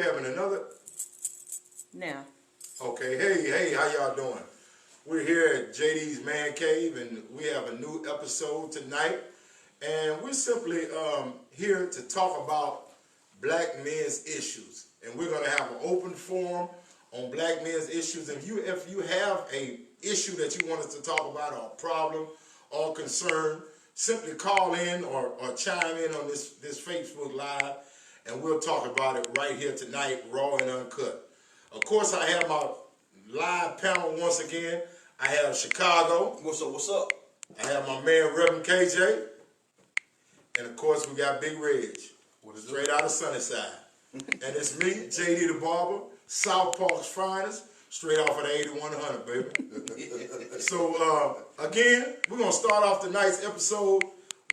we're having another. Now. Okay, hey, how y'all doing? We're here at JD's Man Cave, and we have a new episode tonight. And we're simply here to talk about black men's issues. And we're going to have an open forum on black men's issues. And if you have a issue that you want us to talk about, or a problem or concern, simply call in or chime in on this Facebook Live, and we'll talk about it right here tonight, raw and uncut. Of course, I have my live panel once again. I have Chicago. What's up, what's up? I have my man, Rev KJ. And of course, we got Big Reg, straight out of Sunnyside. And it's me, JD the Barber, South Park's finest, straight off of the 8100, baby. So, again, we're going to start off tonight's episode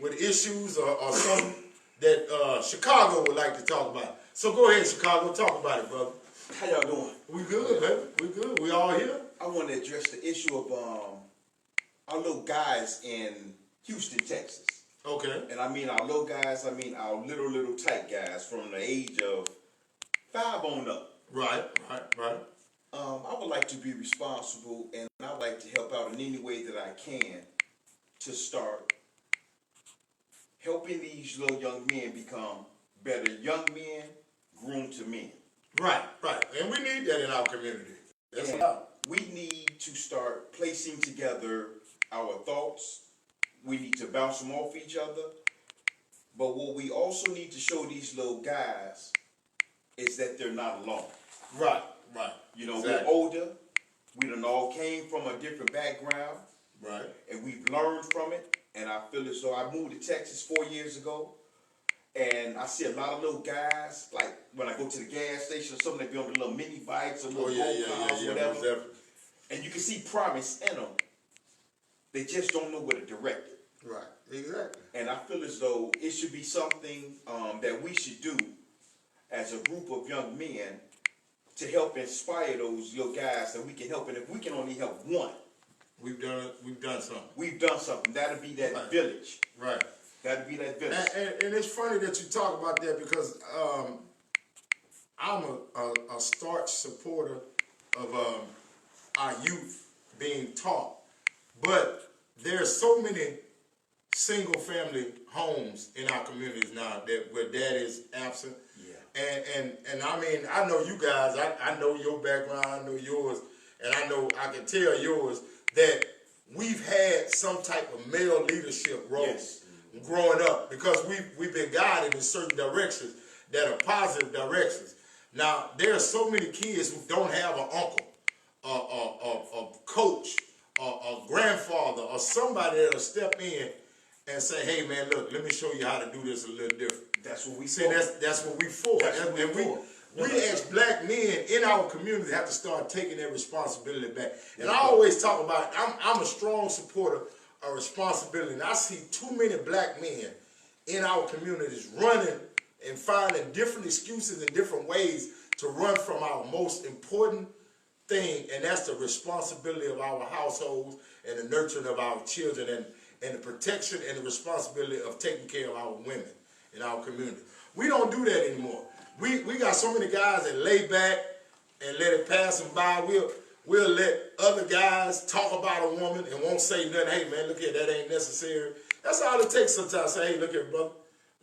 with issues or something that Chicago would like to talk about. So go ahead, Chicago, talk about it, brother. How y'all doing? We good, baby. We good. We all here. I want to address the issue of our little guys in Houston, Texas. Okay. And I mean our little guys, I mean our little tight guys from the age of 5 on up. Right. I would like to be responsible, and I would like to help out in any way that I can to start helping these little young men become better young men, groomed to men. Right. And we need that in our community. That's all. We need to start placing together our thoughts. We need to bounce them off each other. But what we also need to show these little guys is that they're not alone. Right. You know, exactly. We're older. We done all came from a different background. Right. And we've learned from it. And I feel as though I moved to Texas 4 years ago. And I see a lot of little guys, like when I go to the gas station or something, they be on the little mini bikes or little cars or whatever. And you can see promise in them. They just don't know where to direct it. Right, exactly. And I feel as though it should be something that we should do as a group of young men to help inspire those little guys that we can help. And if we can only help one, we've done something. We've done something. That'll be that village. Right. That'll be that village. And it's funny that you talk about that because I'm a staunch supporter of our youth being taught. But there's so many single family homes in our communities now where dad is absent. Yeah. And I mean, I know you guys, I know your background, I know yours, and I can tell yours that we've had some type of male leadership role growing up because we've been guided in certain directions that are positive directions. Now, there are so many kids who don't have an uncle, a coach, a grandfather, or somebody that'll step in and say, hey man, look, let me show you how to do this a little different. That's what we see. That's what we for. We as black men in our community have to start taking that responsibility back. And I always talk about, I'm a strong supporter of responsibility. And I see too many black men in our communities running and finding different excuses and different ways to run from our most important thing, and that's the responsibility of our households and the nurturing of our children and the protection and the responsibility of taking care of our women in our community. We don't do that anymore. We got so many guys that lay back and let it pass them by. We'll let other guys talk about a woman and won't say nothing. Hey man, look here, that ain't necessary. That's all it takes sometimes. Say, hey, look here, brother,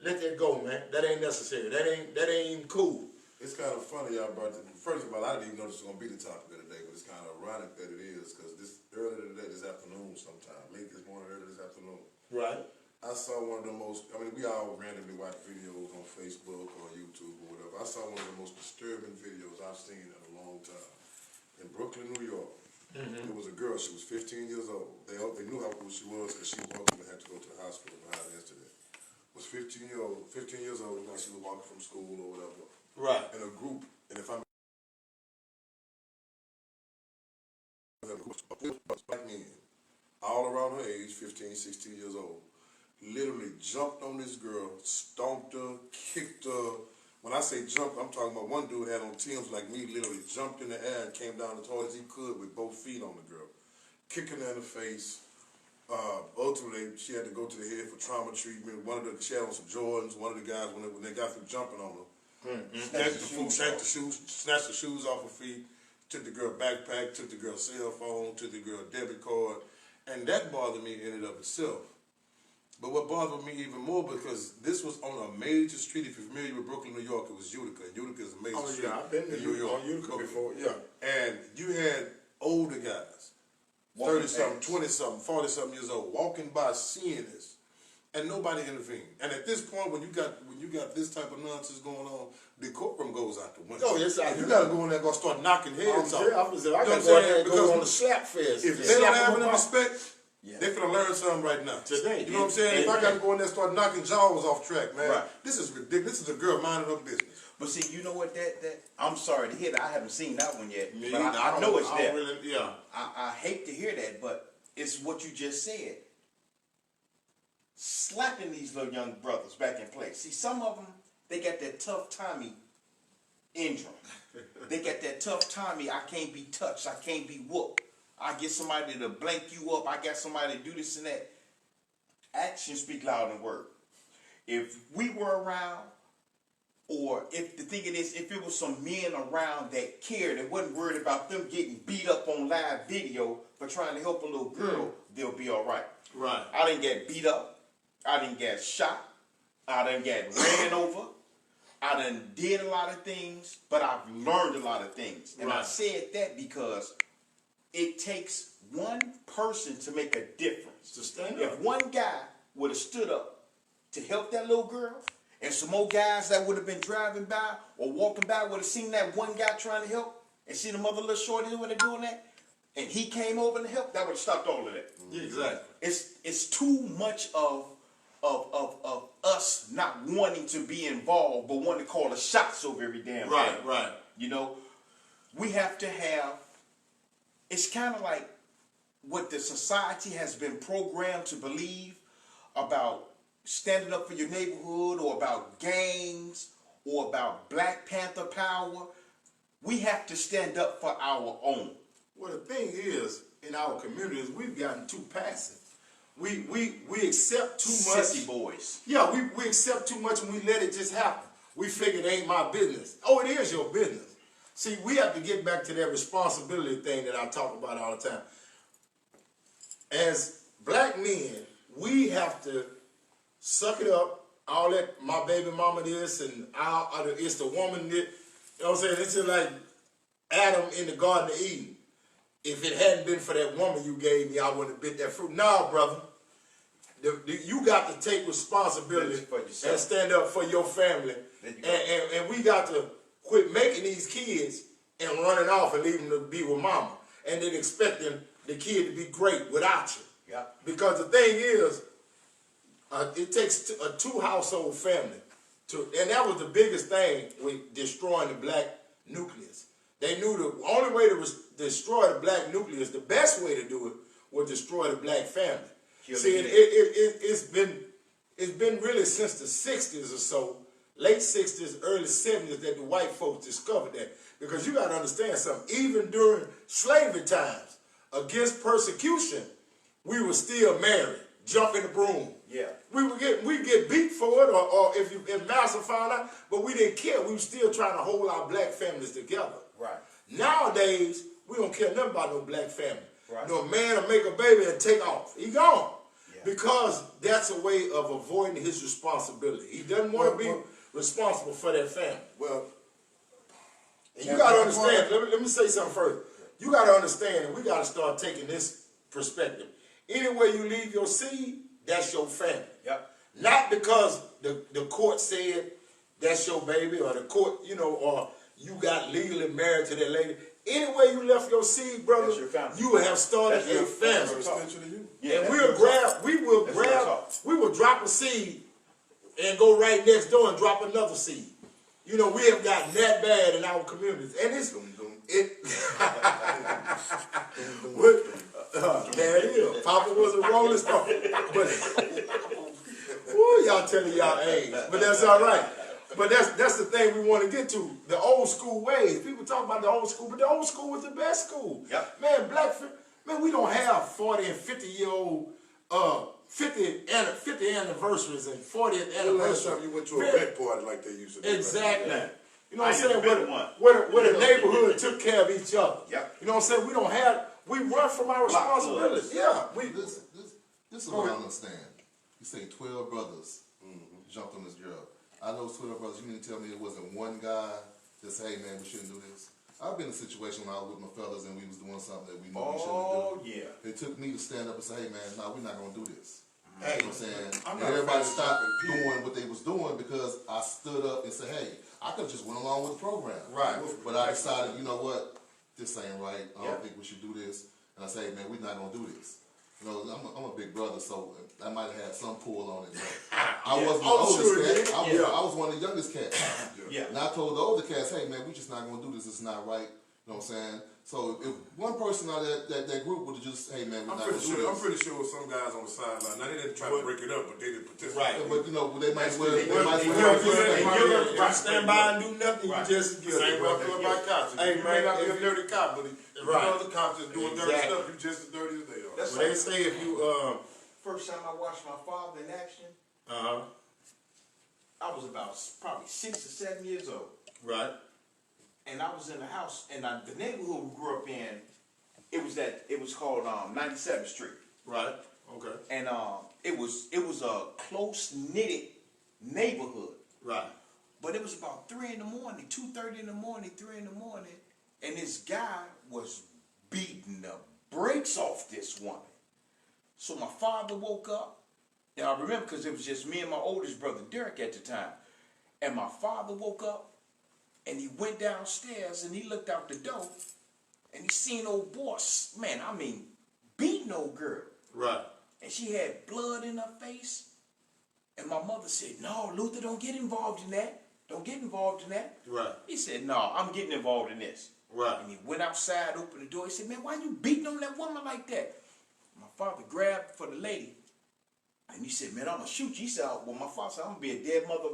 let that go, man. That ain't necessary. That ain't even cool. It's kind of funny y'all brought it. First of all, I didn't even know this was going to be the topic of the day, but it's kind of ironic that it is because earlier today, this afternoon sometime, late this morning, earlier this afternoon. Right. I saw one of the most, I mean, we all randomly watch videos on Facebook or YouTube or whatever. I saw one of the most disturbing videos I've seen in a long time. In Brooklyn, New York, there was a girl, she was 15 years old. They knew how old she was because she ultimately had to go to the hospital behind the incident. Was 15 years old when she was walking from school or whatever. Right. In a group, and if I'm black men, all around her age, 15, 16 years old, literally jumped on this girl, stomped her, kicked her. When I say jumped, I'm talking about one dude had on Tim's like me, literally jumped in the air and came down as hard as he could with both feet on the girl, kicking her in the face. Ultimately, she had to go to the head for trauma treatment. She had on some Jordans. One of the guys, when they got through jumping on her, Snatched the shoes off her feet, took the girl backpack, took the girl's cell phone, took the girl debit card, and that bothered me in and of itself. But what bothered me even more, because this was on a major street. If you're familiar with Brooklyn, New York, it was Utica. And Utica is a major street. I've been to New York. on Utica before, yeah. And you had older guys, 30-something, 20-something, 40-something years old, walking by seeing this, and nobody intervened. And at this point, when you got this type of nonsense going on, the courtroom goes out the window. Oh, yes, you got to go in there and go start knocking heads off. I got to go in there and go on the slap fest. If they don't have any respect, they finna learn something right now. Today. You know what I'm saying? If I got to go in there and start knocking jaws off track, man, Right. this is ridiculous. This is a girl minding her business. But see, you know what? That I'm sorry to hear that. I haven't seen that one yet. Me But either. I know it's there. Really, I hate to hear that, but it's what you just said. Slapping these little young brothers back in place. See, some of them, they got that tough Tommy syndrome. They got that tough Tommy, I can't be touched, I can't be whooped. I get somebody to blank you up, I got somebody to do this and that. Actions speak louder than words. If we were around, or if the thing is, if it was some men around that cared and wasn't worried about them getting beat up on live video for trying to help a little girl, they'll be all right. Right. I didn't get beat up. I didn't get shot. I didn't get ran over. I done did a lot of things, but I've learned a lot of things. And I said that because it takes one person to make a difference. To stand If up. one guy would have stood up to help that little girl, and some more guys that would have been driving by or walking by would have seen that one guy trying to help and see the mother little shorty when they're doing that, and he came over to help, that would have stopped all of that. Yeah, exactly. It's too much of us not wanting to be involved, but wanting to call the shots over every damn thing. Right. You know, we have to have. It's kind of like what the society has been programmed to believe about standing up for your neighborhood, or about gangs, or about Black Panther power. We have to stand up for our own. Well, the thing is, in our communities, we've gotten too passive. We accept too much. Sissy boys. Yeah, we accept too much and we let it just happen. We figure it ain't my business. Oh, it is your business. See, we have to get back to that responsibility thing that I talk about all the time. As black men, we have to suck it up. All that my baby mama this and it's the woman that, you know what I'm saying? It's just like Adam in the Garden of Eden. If it hadn't been for that woman you gave me, I wouldn't have bit that fruit. No, brother. You got to take responsibility For yourself. and stand up for your family. And we got to quit making these kids and running off and leaving them to be with mama. And then expecting the kid to be great without you. Yeah. Because the thing is, it takes a two-household family and that was the biggest thing with destroying the black nucleus. They knew the only way to destroy the black nucleus, the best way to do it, was destroy the black family. See, it's been really since the 60s or so, late 60s, early 70s, that the white folks discovered that. Because you got to understand something. Even during slavery times, against persecution, we were still married, jump in the broom. Yeah. We get beat for it, or if master found out, but we didn't care. We were still trying to hold our black families together. Right. Nowadays, we don't care nothing about no black family. Right. No man will make a baby and take off. He gone. Yeah. Because that's a way of avoiding his responsibility. He doesn't want to be responsible for that family. Well, And you got to understand, let me say something first. You got to understand, and we got to start taking this perspective. Anywhere you leave your seed, that's your family. Yep. Not because the court said that's your baby, or the court, or you got legally married to that lady. Anywhere you left your seed, brother, That's your family. you have started That's a your family. extension of you. Yeah, And that's we will drop a seed and go right next door and drop another seed. We have gotten that bad in our communities. And there it is. Papa was a rolling stone. But y'all telling y'all age. But that's all right. But that's the thing we want to get to. The old school ways. People talk about the old school, but the old school was the best school. Yep. Man, we don't have 40 and 50-year-old 50 anniversaries and 40th The last anniversaries. time you went to a red party like they used to do. Exactly. Right? You know what I'm saying? One. Where the neighborhood took care of each other. Yep. You know what I'm saying? We run from our responsibilities. Yeah. This is what I understand. You say 12 brothers jumped on this girl. I know 12 brothers. You mean to tell me it wasn't one guy that said, hey man, we shouldn't do this? I've been in a situation where I was with my fellas and we was doing something that we knew we shouldn't do. Oh, yeah. It took me to stand up and say, hey man, no, we're not going to do this. Hey, You know what I'm saying? I'm And not everybody a fan of stopped jumping people. doing what they was doing because I stood up and said, hey, I could have just went along with the program. Right. But I decided, you know what? This ain't right. I Yeah. don't think we should do this. And I say, hey man, we're not going to do this. You know, I'm a big brother, so I might have had some pull on it. But I wasn't the Oh, oldest sure cat. did. I was one of the youngest cats. Yeah. And I told the older cats, hey man, we just not going to do this. It's not right. You know what I'm saying? So if one person out of that group would have just, hey man, we're I'm not going to do this. I'm pretty sure some guys on the sideline. Now they didn't try to break it up, but they didn't participate. Right. But you know, they might as well. If They might as you well. if you stand by and do nothing, Right. you just guilty. Same way I feel about cops. Hey, You may man, not be a if dirty cop, but if Right. other cops is doing dirty Exactly. stuff, you just as dirty as they are. That's Well, they say if you first time I watched my father in action, I was about probably 6 or 7 years old. right. And I was in the house, and the neighborhood we grew up in, it was called 97th Street. Right. Okay. And it was a close knitted neighborhood. Right. But it was about 3 in the morning, 2:30 in the morning, 3 in the morning, and this guy was beating the brakes off this woman. So my father woke up, and I remember because it was just me and my oldest brother Derek at the time. And my father woke up, and he went downstairs, and he looked out the door, and he seen old boy, man, I mean, beating old girl. Right. And she had blood in her face. And my mother said, no, Luther, don't get involved in that. Don't get involved in that. Right. He said, no, I'm getting involved in this. Right. And he went outside, opened the door. He said, man, why you beating on that woman like that? My father grabbed for the lady. And he said, man, I'm going to shoot you. He said, well, my father said, I'm going to be a dead mother.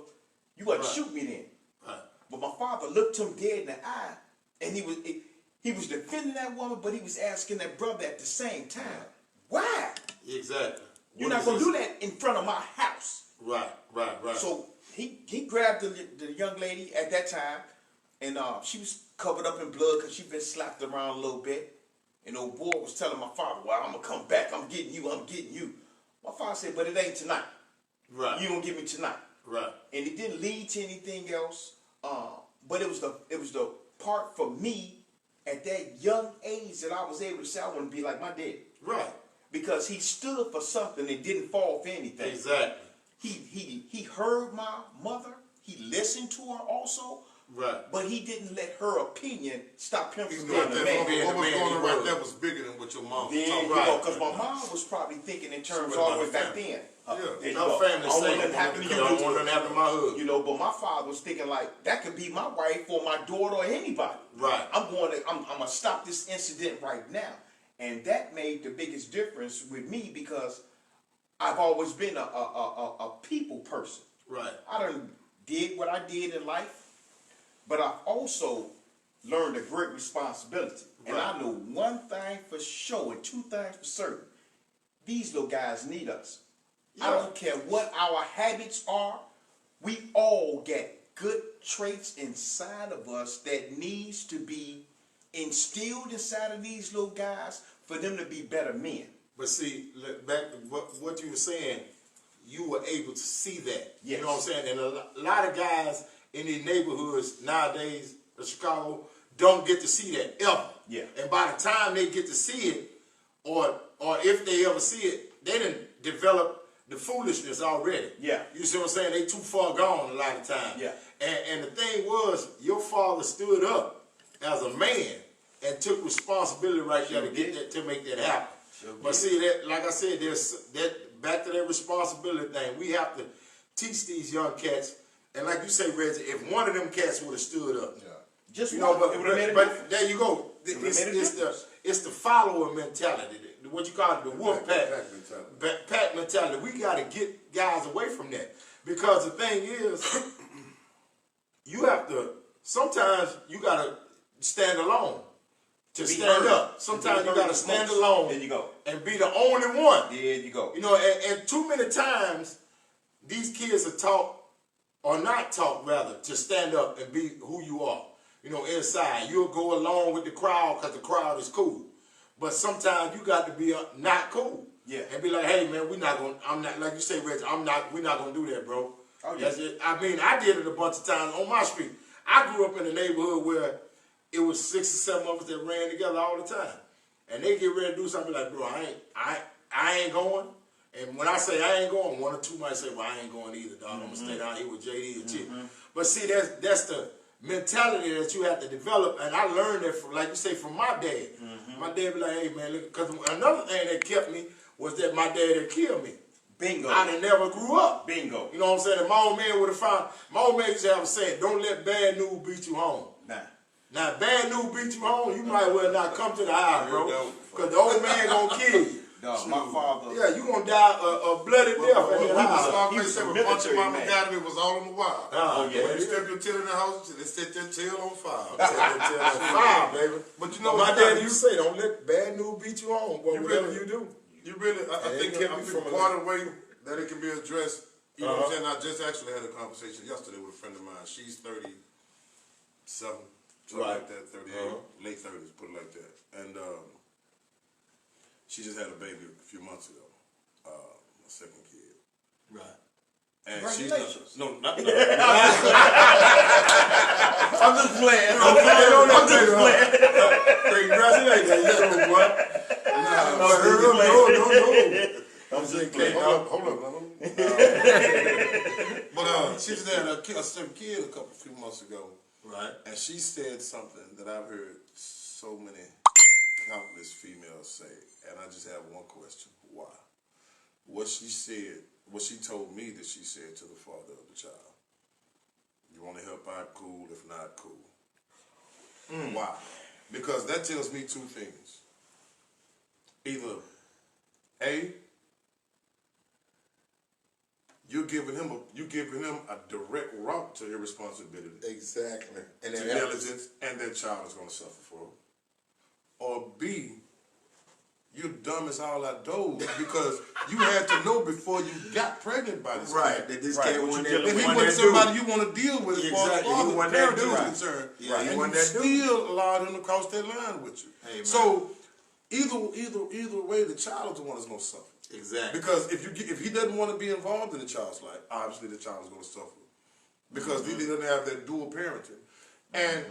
You got to Right. shoot me then. Right. But my father looked him dead in the eye. And he was defending that woman, but he was asking that brother at the same time, why? Exactly. You're not going to do that in front of my house. Right. Right. Right. So he grabbed the young lady at that time, and she was covered up in blood because she'd been slapped around a little bit. And old boy was telling my father, well, I'm going to come back. I'm getting you. I'm getting you. My father said, but it ain't tonight. Right. You don't get me tonight. Right. And it didn't lead to anything else. But it was the part for me at that young age that I was able to say I want to be like my dad. Right. Because he stood for something and didn't fall for anything. Exactly. He heard my mother. He listened to her also. Right. But he didn't let her opinion stop him from You being know, the that man. what was man going he on right was. there was bigger than what your mom was There talking you about. go, because my mom was probably thinking in terms She all went the way about back the then. Yeah. There you Our go. family I don't want saying, nothing to happen to I you. don't want nothing to happen to my hood. You know, but my father was thinking like that could be my wife or my daughter or anybody. Right. I'm gonna stop this incident right now, and that made the biggest difference with me because I've always been a people person. Right. I done did what I did in life, but I've also learned a great responsibility. And Right. I know one thing for sure and two things for certain. These little guys need us. I don't care what our habits are. We all get good traits inside of us that needs to be instilled inside of these little guys for them to be better men. But see, back to what you were saying, you were able to see that. Yes. You know what I'm saying? And a lot of guys in these neighborhoods nowadays in Chicago don't get to see that ever. Yeah. And by the time they get to see it, or if they ever see it, they didn't develop the foolishness already. Yeah. You see what I'm saying? They too far gone a lot of times. Yeah. And the thing was, your father stood up as a man and took responsibility right there to get that, to make that happen. Sure But did. see, that, like I said, there's that back to that responsibility thing. We have to teach these young cats, and like you say, Reggie, if one of them cats would have stood up, Yeah. Just you know, one, it would've made a difference. but there you go. It would've made a difference. It's the follower mentality, what you call it, the wolf pack Pack mentality. pack mentality. We got to get guys away from that, because the thing is, you have to. Sometimes you got to stand alone to Be stand heard. up. Sometimes To be you got heard to stand most. alone. There you go. And be the only one. There you go. You know, and too many times these kids are taught or not talk rather, to stand up and be who you are. You know, inside. You'll go along with the crowd because the crowd is cool. But sometimes you got to be not cool. Yeah. And be like, hey man, we're not like you say, Reggie, we're not gonna do that, bro. Oh, yeah. That's it. I mean, I did it a bunch of times on my street. I grew up in a neighborhood where it was 6 or 7 of us that ran together all the time. And they get ready to do something like, bro, I ain't going. And when I say I ain't going, 1 or 2 might say, well, I ain't going either, dog. I'm gonna stay down here with JD and Chick. But see, that's the mentality that you have to develop, and I learned that from, like you say, from my dad. My dad be like, hey man, look, because another thing that kept me was that my dad had killed me. Bingo. I done never grew up. Bingo. You know what I'm saying? If my old man would have found, my old man used to have a saying, don't let bad news beat you home. Nah. Now, if bad news beat you home, you might well not come to the house, bro. Because the old man gonna kill you. No, my father. Yeah, you gonna die a bloody death at the house. He was a bunch of mama got it was all on the wire. Oh, When you step your tail in the house, they set their tail on fire. Fire, baby. But you know My what? daddy used to say, don't let bad news beat you home, boy, whatever you do. You really, I think part of the way that it can be addressed, you know what I'm saying? I just actually had a conversation yesterday with a friend of mine. She's 37, something like that, 38, late 30s, put it like that. And she just had a baby a few months ago, my second kid. Right. And Congratulations. no, not. I'm just playing. I'm just playing. Congratulations, you know what? No. I'm just playing. Hold up. But she just had a second kid a few months ago. Right. And she said something that I've heard so many countless females say, and I just have one question: why? What she said, what she told me that she said to the father of the child. You want to help out? Cool. If not, cool. Why? Because that tells me 2 things. Either A, you're giving him a direct route to irresponsibility. Exactly. And To negligence, and that child is going to suffer for it. Or B, you're dumb as all outdoors because you had to know before you got pregnant by this right. kid. That this Right. kid What wasn't you that dealing And he with. wasn't somebody you want to deal with as far as Exactly. He father, wasn't parent that dude. is concerned. Right. He And you wasn't that dude. still allowed him to cross that line with you. Hey, man. So either way, the child is the one that's going to suffer. Exactly. Because if he doesn't want to be involved in the child's life, obviously the child is going to suffer. Because he doesn't have that dual parenting. And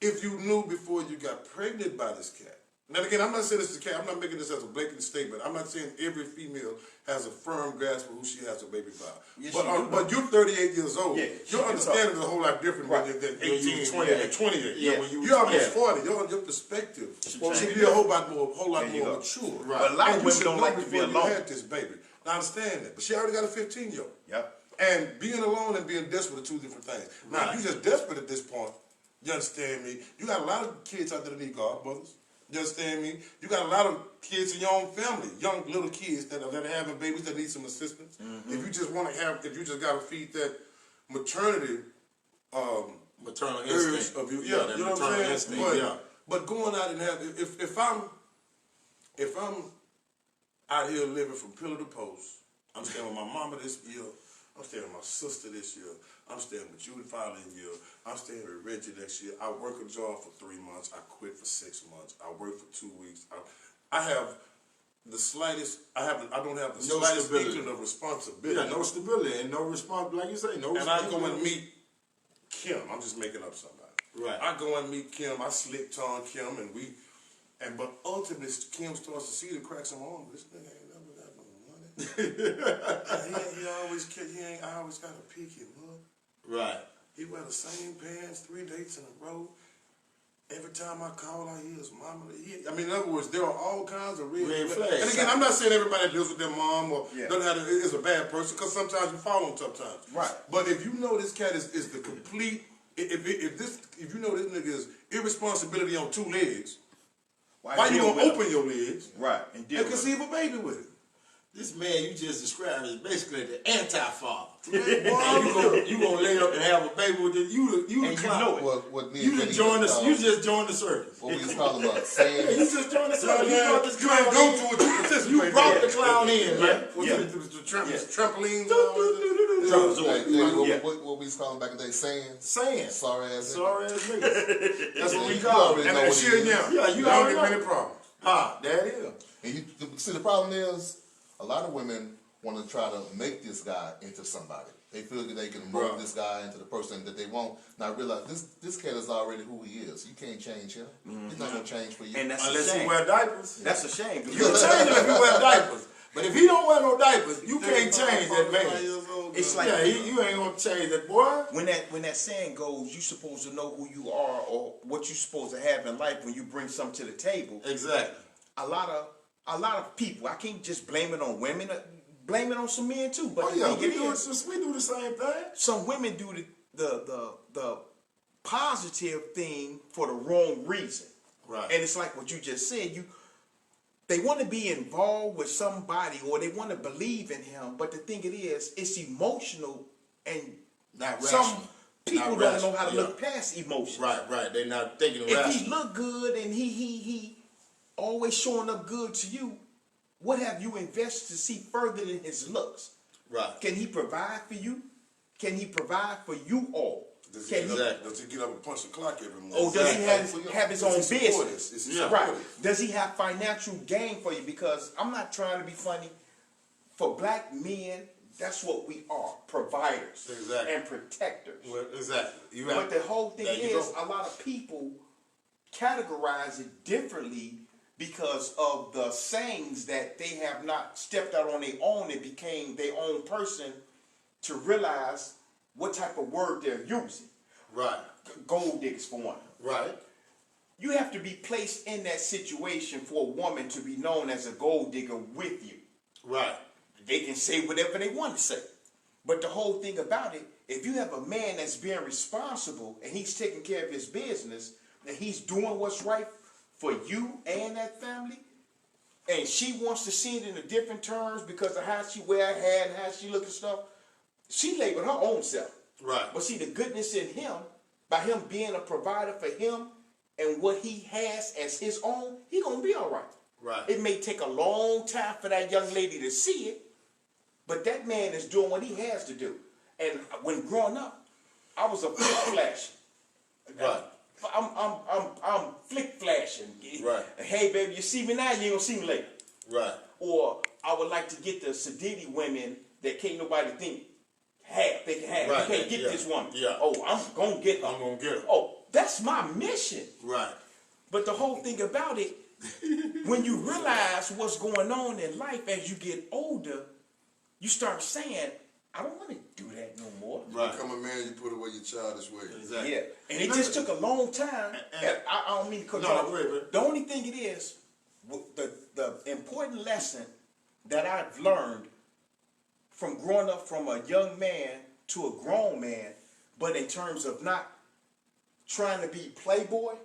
if you knew before you got pregnant by this cat, now again, I'm not saying this is a cat, I'm not making this as a blatant statement. I'm not saying every female has a firm grasp of who she has a baby by. Yes, but you're 38 years old. Yeah, Your understanding is a whole lot different Right. than When you 18, was 20, yeah. and 28. Yeah. When you You're almost Yeah. 40. Your perspective should change. be a whole lot more There you go. mature. Right. But a lot And of you women should don't know like to be before you alone. had this baby. Now, I understand that, but she already got a 15-year-old. Yep. And being alone and being desperate are 2 different things. Now, Right. if you're just desperate at this point, you understand me? You got a lot of kids out there that need godmothers. You understand me? You got a lot of kids in your own family, young little kids that are having babies that need some assistance. If you just want to if you just got to feed that maternity maternal urge instinct. of you, that you know what maternal I'm saying? instinct, But, yeah. but going out and have, if I'm out here living from pillar to post, I'm staying with my mama this year, I'm staying with my sister this year, I'm staying with you the following year, I'm staying with Reggie next year. I work a job for 3 months, I quit for 6 months, I work for 2 weeks. I have the slightest, I don't have the No slightest stability. inkling of responsibility. Yeah, no stability and no response, like you say, no And I go stability. and meet Kim. I'm just making up somebody. Right. I go and meet Kim. I slick tongue Kim, but ultimately Kim starts to see the cracks in my arm. This nigga ain't never got no money. I always got to pick him up. Right. He wear the same pants 3 dates in a row. Every time I call, I hear his mama. In other words, there are all kinds of red flags. And again, I'm not saying everybody that lives with their mom or Yeah. doesn't have is a bad person, because sometimes you fall on tough times. Right. But if you know this cat is the complete, if you know this nigga is irresponsibility on 2 legs, why you deal gonna with open your legs Right. And deal and with conceive a baby with it? This man you just described is basically the anti-father. Man, And you gonna lay up and have a baby with it. You And the you clown. know it. What me You and just Vinny joined was, the. You just joined the circus. what we was talking about, You saying just joined the circus. You brought this You clown ain't go in. to it, you participate. You brought the clown in, man. What's Yeah. the trampolines? Do, do, do, do, do. What we used to call them back in the day, saying sorry ass niggas. That's what we You call already it. know And what shit it is. them. Yeah, you Don't already get know. many problems. That is. And see, the problem is, a lot of women want to try to make this guy into somebody. They feel that they can mold this guy into the person that they want. Now realize this cat is already who he is. You can't change him. He's not gonna change for you. And that's Unless a shame. he wear diapers. That's a shame. You can change him if he wear diapers. But if he don't wear no diapers, you can't change that man. It's like you ain't gonna change that boy. When that saying goes, you supposed to know who you are or what you supposed to have in life when you bring something to the table. Exactly. A lot of people, I can't just blame it on women. Blame it on some men too. But we do the same thing. Some women do the positive thing for the wrong reason. Right. And it's like what you just said. They want to be involved with somebody or they want to believe in him. But the thing it is, it's emotional and not some rational. people don't know how to look past emotions. Right. They're not thinking If rational. he look good and he always showing up good to you, what have you invested to see further than his looks? Right. Can he provide for you? Can he provide for you all? Does he get up and punch the clock every morning? Or does he have his own business? Is he Right. Does he have financial gain for you? Because I'm not trying to be funny. For black men, that's what we are. Providers. Exactly. And protectors. Well, exactly. But the whole thing is, go. a lot of people categorize it differently because of the sayings that they have not stepped out on their own and became their own person to realize what type of word they're using. Right. Gold diggers, for one. Right. You have to be placed in that situation for a woman to be known as a gold digger with you. Right. They can say whatever they want to say. But the whole thing about it, if you have a man that's being responsible and he's taking care of his business and he's doing what's right for you and that family, and she wants to see it in a different terms because of how she wear her hair and how she look and stuff, she labeled her own self. Right. But see, the goodness in him, by him being a provider for him and what he has as his own, he gonna be all right. Right. It may take a long time for that young lady to see it, but that man is doing what he has to do. And when growing up, I was a flick flashing. Right. I'm flick flashing. Right. Hey baby, you see me now, you ain't gonna see me later. Right. Or I would like to get the sedity women that can't nobody think they can have. Right. You can't get this woman. Yeah. Oh, I'm gonna get her. I'm gonna get her. Oh, that's my mission. Right. But the whole thing about it, when you realize what's going on in life as you get older, you start saying, I don't want to do that no more. Right. Become a man, you put away your childish ways. Exactly. Yeah. And it just took a long time. And I don't mean to cut you off. go ahead, man. The only thing it is, the important lesson that I've learned from growing up from a young man to a grown man, but in terms of not trying to be playboy,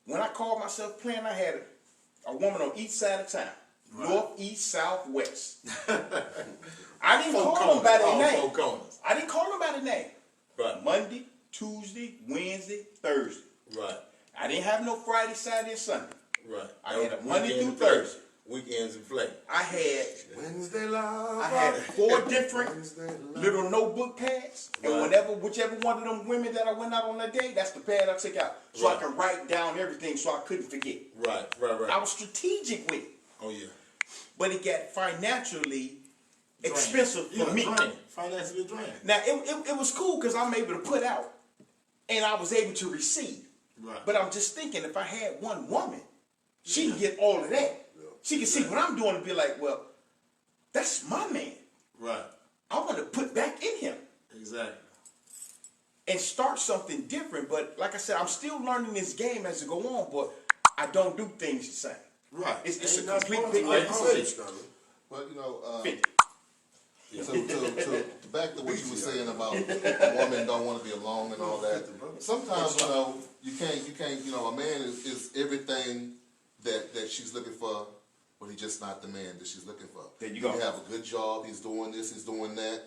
when I called myself playing, I had a woman on each side of town. Right. North, east, south, west. I didn't call them by their name. I didn't call them by their name. Right. Monday, Tuesday, Wednesday, Thursday. Right. I didn't have no Friday, Saturday, and Sunday. Right. I had a Monday through Thursday. Weekends and play. I had Wednesday love. I had 4 different little notebook pads, and whichever one of them women that I went out on that day, that's the pad I took out, so I can write down everything, so I couldn't forget. Right. I was strategic with it. Oh yeah. But it got financially expensive for me. Financially draining. Now it was cool because I'm able to put out, and I was able to receive. Right. But I'm just thinking, if I had one woman, she can get all of that. She can see what I'm doing and be like, well, that's my man. Right. I want to put back in him. Exactly. And start something different. But like I said, I'm still learning this game as I go on, but I don't do things the same. Right. It's a Ain't nothing complete wrong thing. with Like you it. said. But you know, Yeah. to back to what you were saying about a woman don't want to be alone and all that. Sometimes you can't. A man is everything that she's looking for, but he's just not the man that she's looking for. There you go. He have a good job. He's doing this. He's doing that.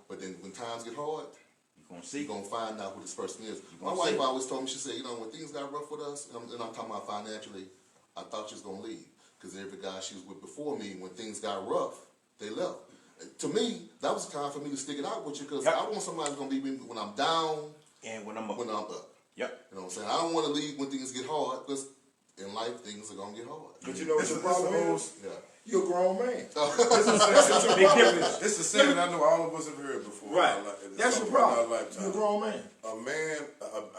But then when times get hard, you're gonna find out who this person is. My wife always told me, she said, when things got rough with us, and I'm talking about financially, I thought she was gonna leave because every guy she was with before me, when things got rough, they left. to me, that was the time for me to stick it out with you because Yep. I want somebody who's gonna be with me when I'm down, And when I'm up. when I'm up. Yep. You know what I'm saying? I don't want to leave when things get hard because in life things are gonna get hard. But you know what the problem is? Yeah. You're a grown man. Big difference. It's the saying I know all of us have heard before. Right. in That's some your point in our problem. lifetime. You're a grown man. A man,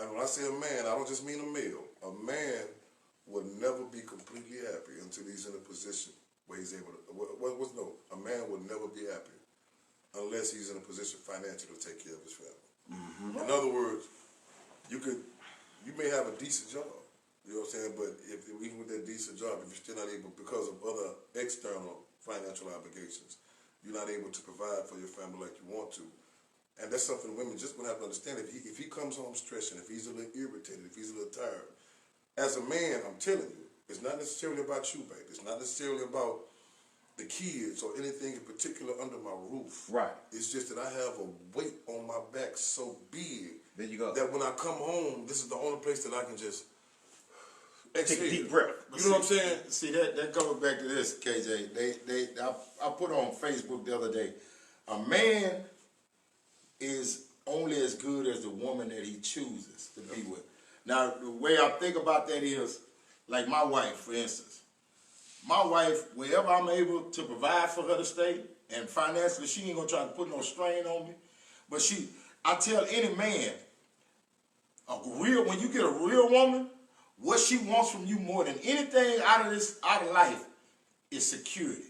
and when I say a man, I don't just mean a male. A man will never be completely happy until he's in a position where he's able to. No, a man will never be happy unless he's in a position financially to take care of his family. Mm-hmm. In other words, you may have a decent job. You know what I'm saying? But even with that decent job, if you're still not able, because of other external financial obligations, you're not able to provide for your family like you want to. And that's something women just gonna have to understand. If he comes home stressing, if he's a little irritated, if he's a little tired, as a man, I'm telling you, it's not necessarily about you, babe. It's not necessarily about the kids or anything in particular under my roof. Right. It's just that I have a weight on my back so big There you go. that when I come home, this is the only place that I can just Take a deep breath. You know what I'm saying? See that comes back to this, KJ. I put on Facebook the other day. A man is only as good as the woman that he chooses to be with. Now, the way I think about that is, like my wife, for instance. My wife, wherever I'm able to provide for her to stay, and financially, she ain't gonna try to put no strain on me. But I tell any man, when you get a real woman, what she wants from you more than anything out of life is security.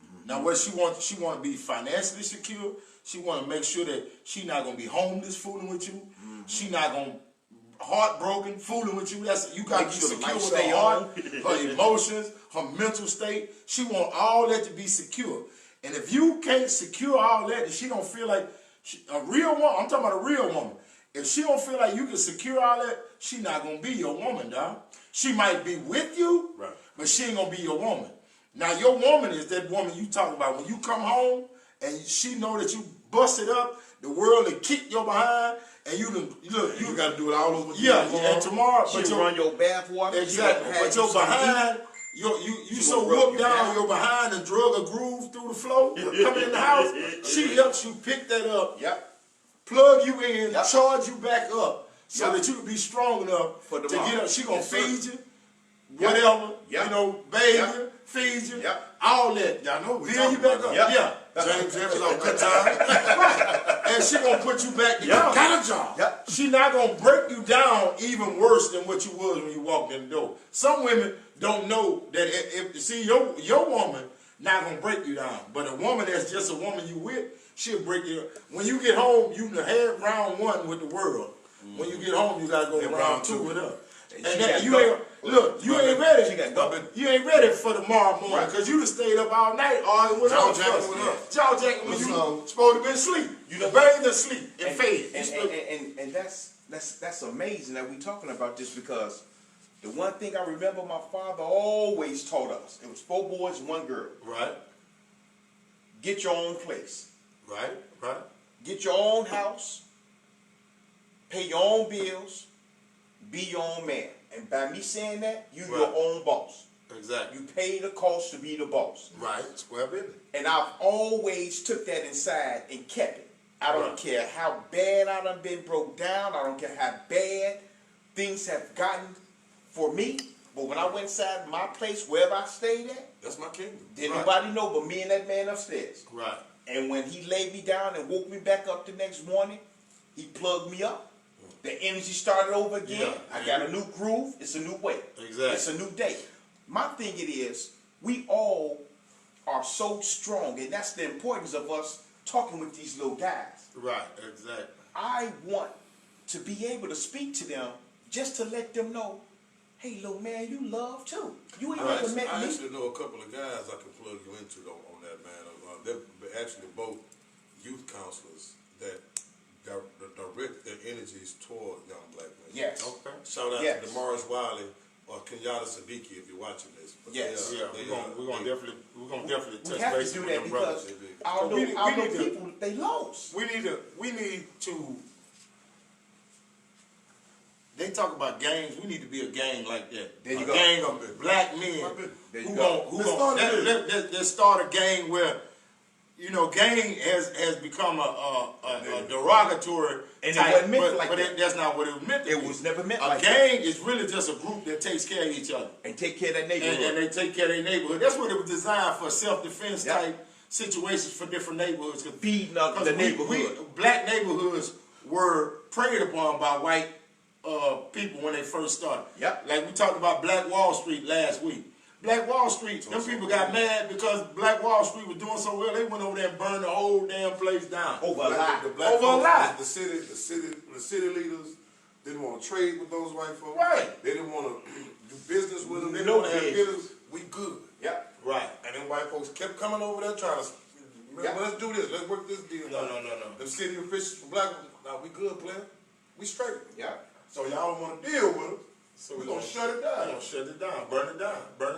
Mm-hmm. Now, what she want to be financially secure. She want to make sure that she not gonna be homeless fooling with you. Mm-hmm. She not gonna heartbroken fooling with you. You got to be secure with her heart, her emotions, her mental state. She want all that to be secure. And if you can't secure all that, and she don't feel like a real woman, I'm talking about a real woman. If she don't feel like you can secure all that, she not gonna be your woman, dog. She might be with you, right, but she ain't gonna be your woman. Now your woman is that woman you talking about. When you come home and she know that you busted up, the world will kick your behind, and you got to do it all over again. Yeah, and tomorrow, She'll run your bath water. Exactly, but your behind, you so whooped down, your behind and drug a groove through the floor coming in the house. She helps you pick that up. Yep. Plug you in, charge you back up, so that you can be strong enough to get up. She gonna feed you, whatever, bathe you, feed you, all that. Y'all know we build you back up. Yeah. James Evans on good time. Right. And she gonna put you back together. Got a job. Yep. She not gonna break you down even worse than what you was when you walked in the door. Some women don't know that if your woman not gonna break you down, but a woman that's just a woman you with, she'll break you. When you get home, you had round one with the world. When you get home, you gotta go round two with her. And that, you ain't ready. You ain't ready for tomorrow morning because you done stayed up all night arguing with her. Jaw jacking when you supposed to be asleep. You done bathed and sleep and fed. And that's amazing that we talking about this, because the one thing I remember my father always taught us, it was 4 boys, 1 girl. Right. Get your own place. Right. Get your own house. Pay your own bills. Be your own man. And by me saying that, you're your own boss. Exactly. You pay the cost to be the boss. Right. Square business. And I've always took that inside and kept it. I don't care how bad I done been broke down. I don't care how bad things have gotten for me. But when I went inside my place, wherever I stayed at, that's my kingdom. Didn't nobody know but me and that man upstairs. Right. And when he laid me down and woke me back up the next morning, he plugged me up. The energy started over again. Yeah. I got a new groove. It's a new way. Exactly. It's a new day. My thing it is, we all are so strong, and that's the importance of us talking with these little guys. Right, exactly. I want to be able to speak to them just to let them know, hey, little man, you love too. You ain't never met me. I actually know a couple of guys I can plug you into though on that, man. They're actually both youth counselors that direct their energies toward young black men. Yes. Okay. Shout out to DeMaris Wiley or Kenyatta Siddiqui if you're watching this. But yes. We're gonna definitely touch have base to do with that them brothers. because our people, they lost. We need to. They talk about gangs. We need to be a gang like that. There you a go. gang of black men There you go. Let's start a gang where you know, gang has become a derogatory And it type, wasn't meant but, like that. that's not what it was meant to be. It was never meant a like gang is really just a group that takes care of each other. And take care of that neighborhood. And they take care of their neighborhood. That's what it was designed for, self-defense Yep. type situations for different neighborhoods. Feeding up the neighborhood. Black neighborhoods were preyed upon by white people when they first started. Yep. Like we talked about Black Wall Street last week. Black Wall Street, them people got mad because Black Wall Street was doing so well. They went over there and burned the whole damn place down. Over a lie. The black Over a folks, lie. the city leaders didn't want to trade with those white folks. Right. They didn't want to do business with them. They No didn't want to have business. business. We good. Yep. Right. And then white folks kept coming over there trying to, Yeah. let's do this. Let's work this deal. No. The city officials from black, now we good, player. We straight. Yep. So y'all don't want to deal with us. So We're going to shut it We're down. gonna shut it down, burn it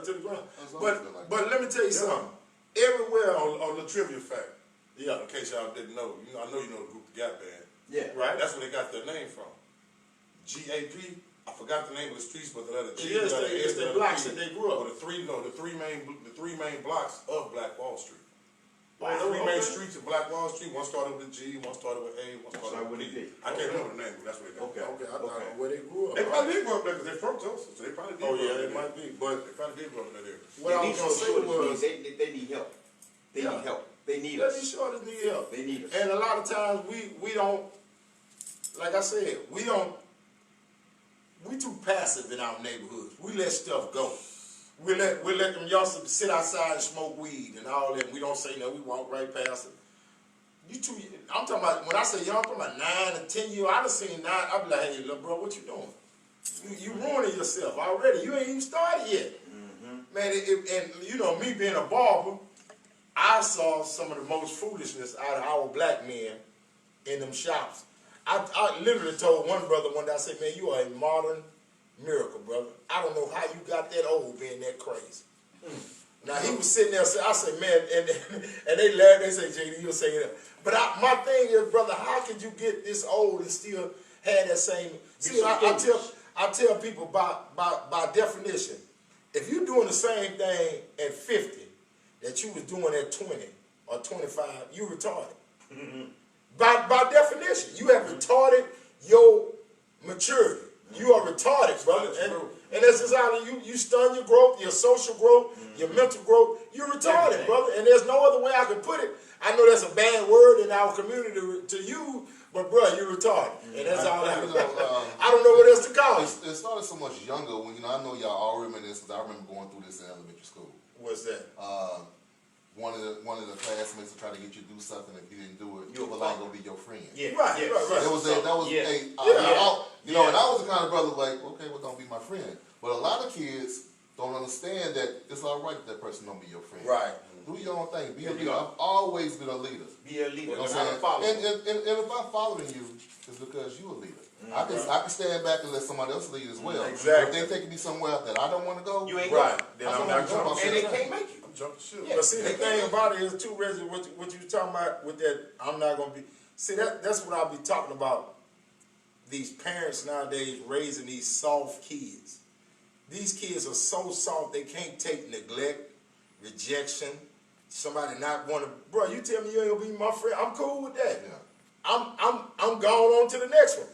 to the ground. That's always been like But let me tell you something. Everywhere On the trivia fact, yeah, in case y'all didn't know, I know you know the group The Gap Band. Yeah. right. That's where they got their name from. GAP. I forgot the name of the streets, but the letter G. Yes, the letter it's A, the letter blocks P. that they grew up. Or the three main blocks of Black Wall Street. Wow. Three main Okay. streets of Black Wall Street. One started with G, one started with A, one started with P. I can't remember the name, but that's where they got. Okay. Okay, I thought where they grew up. They probably did grow up there because they're from Tulsa, so they probably did. Oh grow yeah, up it there. might be. But They probably did grow up in that area. what I was gonna say was, they need help. They need help. They need yeah, us. these shorties need help. They need us. And a lot of times we don't, like I said, we too passive in our neighborhoods. We let stuff go. We let them youngsters sit outside and smoke weed and all that. We don't say no. We walk right past it. I'm talking about, when I say young, I'm talking about 9 and 10 years. I done seen 9. I be like, hey, little bro, what you doing? You ruining yourself already. You ain't even started yet. Man, and you know, me being a barber, I saw some of the most foolishness out of our black men in them shops. I literally told one brother one day, I said, man, you are a modern miracle, brother. I don't know how you got that old being that crazy. Now, he was sitting there, I said, man, and they laughed, they say, JD, you'll say that. But my thing is, brother, how could you get this old and still have that same? See, I tell people by definition, if you're doing the same thing at 50 that you was doing at 20 or 25, you retarded. By definition, you have retarded your maturity. You are retarded, brother. And that's just how you stun your growth, your social growth, your mental growth. You're retarded, brother. And there's no other way I can put it. I know that's a bad word in our community to use, but bro, you're retarded. And that's all I I don't know what else to call it. It started so much younger when, I know y'all all reminisce, because I remember going through this in elementary school. What's that? One of the classmates would try to get you to do something. If you didn't do it, you were like gonna be your friend. Yeah. Right. And I was the kind of brother like, okay, well, don't be my friend. But a lot of kids don't understand that it's all right if that person don't be your friend. Right. Do your own thing. Be a leader. I've always been a leader. Be a leader. You know what Not a I'm saying? follower. And if I'm following you, it's because you're a leader. I can stand back and let somebody else lead as well. Exactly. If they taking me somewhere that I don't want to go, You ain't Right. going. Then I'm I'm gonna not jump going. off And that they thing. can't make you. I'm jumping ship. But see, the thing about it is too, Reggie, what you talking about with that, I'm not going to be, see, that's what I'll be talking about, these parents nowadays raising these soft kids. These kids are so soft, they can't take neglect, rejection, somebody not want to, bro, you tell me you ain't going to be my friend, I'm cool with that. Yeah. I'm going on to the next one.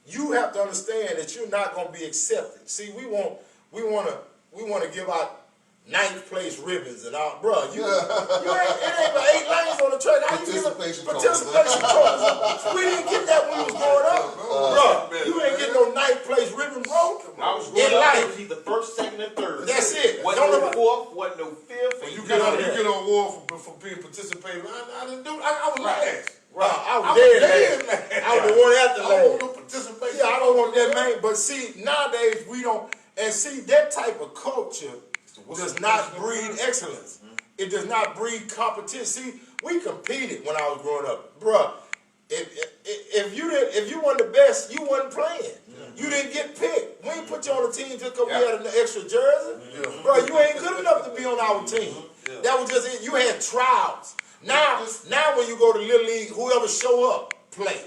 You have to understand that you're not going to be accepted. See, we want to give out 9th place ribbons and all, bro. It ain't but 8 lanes on the track. How you give participation trophies? We didn't get that when we was growing up, bro. You ain't getting no 9th place ribbon, bro. I was In growing up, life. it was either first, second, and third. That's it. Wasn't Don't no nobody- fourth, wasn't no fifth. When you and get on, Yeah. you get on war for being participating. I didn't do. I was last. Right. I was I was dead dead last. last. I was the one after I don't last. want no participation. Yeah, I don't want that, man. But see, nowadays we don't, and see, that type of culture does not breed excellence. It does not breed competition. See, we competed when I was growing up, bruh. If you weren't the best, you wasn't playing. You didn't get picked. We ain't put you on the team just because we had an extra jersey. Bro, you ain't good enough to be on our team. That was just it. You had trials. Now when you go to Little League, whoever show up, play.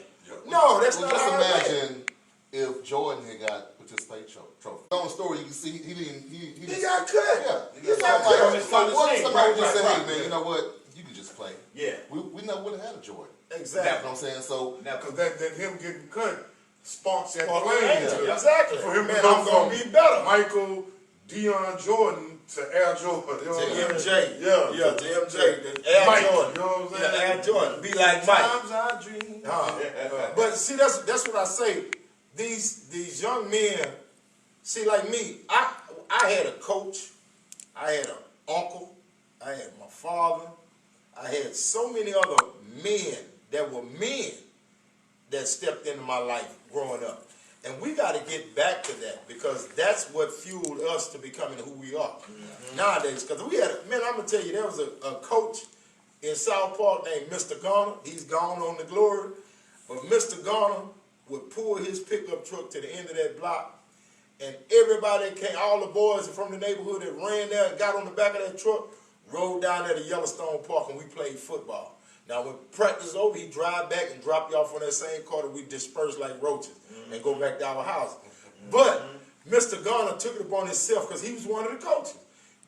No, that's Well, not just how it works. imagine if Jordan had got participation trophy. On the story, you can see he He got cut. Yeah. He got cut. Somebody just say, hey, man, Right. you know what? You can just play. Yeah. we never would have had a Jordan. Exactly. You know what I'm saying? So Because that him getting cut sparks that Spark flame. the flame, to- exactly. For him to Man, go I'm gonna from be better. Michael, Deion Jordan to Air Jordan. You know what I'm saying? MJ. Yeah. Yeah, to MJ. The Air Mike, Jordan. you know what I'm saying? Yeah, Air Jordan. Be like Mike. Times I dream. But see, that's what I say. These young men, see, like me, I had a coach, I had an uncle, I had my father, I had so many other men that were men that stepped into my life growing up. And we got to get back to that because that's what fueled us to becoming who we are nowadays. Because we had, man, I'm going to tell you, there was a coach in South Park named Mr. Garner. He's gone on the glory. But Mr. Garner would pull his pickup truck to the end of that block, and everybody came, all the boys from the neighborhood that ran there and got on the back of that truck, rode down there to Yellowstone Park, and we played football. Now, when practice is over, he'd drive back and drop you off on that same car that we dispersed like roaches and go back to our house. But Mr. Garner took it upon himself because he was one of the coaches.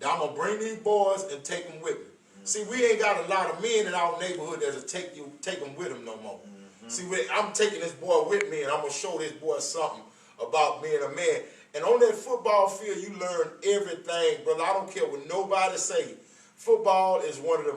Now, I'm going to bring these boys and take them with me. See, we ain't got a lot of men in our neighborhood that'll take them with them no more. See, I'm taking this boy with me, and I'm going to show this boy something about being a man. And on that football field, you learn everything, brother. I don't care what nobody say. Football is one of the,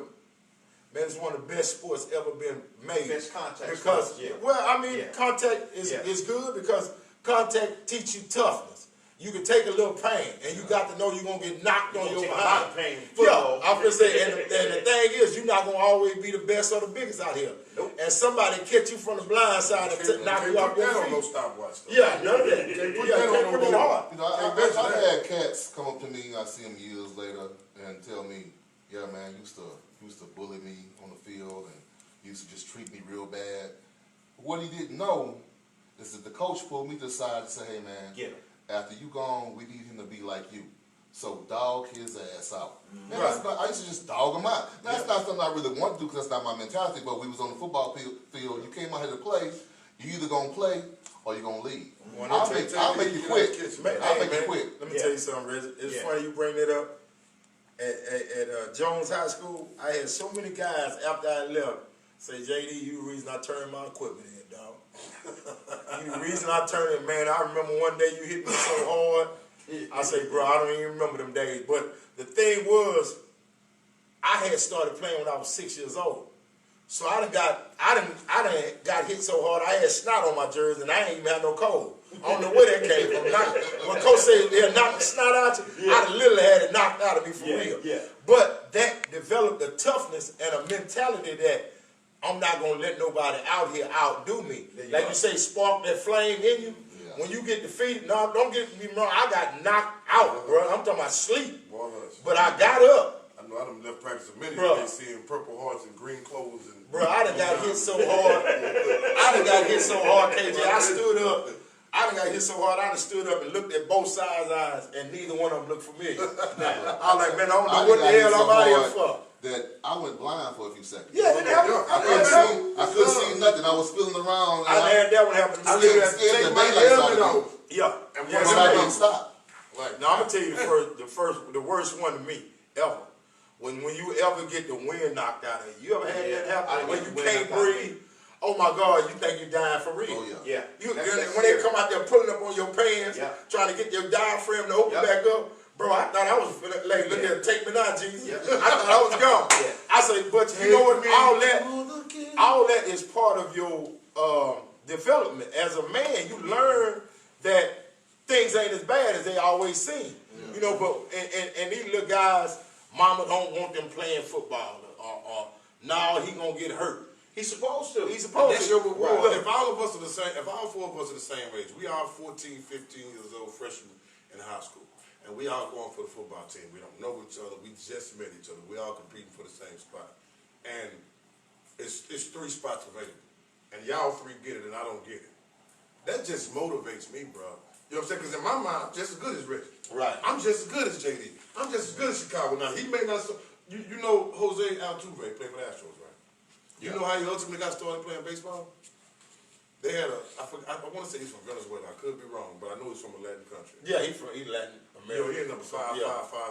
man, it's one of the best sports ever been made. Best contact because, sports, yeah. well, I mean, Yeah. contact is good because contact teach you toughness. You can take a little pain, and you got to know you're going to get knocked on your take a behind. lot of pain in Yeah, football. I'm going to say, and the thing is, you're not going to always be the best or the biggest out here. Nope. And somebody catch you from the blind side and knock you off your That on no feet. stopwatch. though. Yeah, none of that. Can't put Yeah, that can't on put no it hard. You know, I've had cats come up to me, I see them years later, and tell me, yeah, man, you used to bully me on the field and used to just treat me real bad. What he didn't know is that the coach pulled me to the side and said, hey, man, Get him. after you gone, we need him to be like you. So dog his ass out. Man, Right. that's not, I used to just dog him out. Now, that's not something I really want to do because that's not my mentality, but we was on the football field. You came out here to play, you either going to play or you're going to leave. I'll make you quit. I'll make you quit. Let me tell you something, Reggie. It's funny you bring that up. At Jones High School, I had so many guys after I left say, JD, you the reason I turned my equipment in, dog. You the reason I turned it, man. I remember one day you hit me so hard. I say, bro, I don't even remember them days. But the thing was, I had started playing when I was 6 years old. So I done got hit so hard, I had snot on my jersey, and I ain't even had no cold. I don't know where that came from. When Coach said they'll knock the snot out you, I done literally had it knocked out of me for real. Yeah. But that developed a toughness and a mentality that I'm not going to let nobody out here outdo me. Like you say, spark that flame in you. Yeah. When you get defeated, no, don't get me wrong, I got knocked out, bro. I'm talking about sleep. Boy, hush. But I got up. I know I done left practice a minute Bruh. today seeing Purple Hearts and green clothes and. Bro, I done got hit so hard. KJ. I stood up. I done got hit so hard, I done stood up and looked at both sides' eyes, and neither one of them looked familiar. I was like, man, I don't know what the hell I'm out here for. That I went blind for a few seconds. Yeah, it happened. I couldn't see nothing. I was feeling around. I had that one happen to me. I literally had to take my helmet off. Yeah. And Yeah, But I didn't stop. Like, now I'm gonna tell you the worst one to me ever. When you ever get the wind knocked out of you. You ever had that happen? When you can't breathe. Oh my God, you think you're dying for real. Oh, yeah. When they come out there pulling up on your pants, trying to get your diaphragm to open back up, bro, I thought I was like, look at take me now, Jesus. I thought I was gone. I say, but you know what? All that is part of your development. As a man, you learn that things ain't as bad as they always seem. You know, but and these little guys, mama don't want them playing football, or now he gonna get hurt. He's supposed to. that's your reward. Right. If all of us are the same, if all four of us are the same age, we are 14, 15 years old, freshmen in high school, and we all going for the football team. We don't know each other. We just met each other. We all competing for the same spot, and it's 3 spots available, and y'all 3 get it, and I don't get it. That just motivates me, bro. You know what I'm saying? Because in my mind, I'm just as good as Reggie. Right. I'm just as good as JD. I'm just as good as Chicago. Now, he may not. You know Jose Altuve played for the Astros, right? You know how he ultimately got started playing baseball? They had I want to say he's from Venezuela. I could be wrong, but I know he's from a Latin country. Yeah, he's Latin You know, American. he ended up 5'5",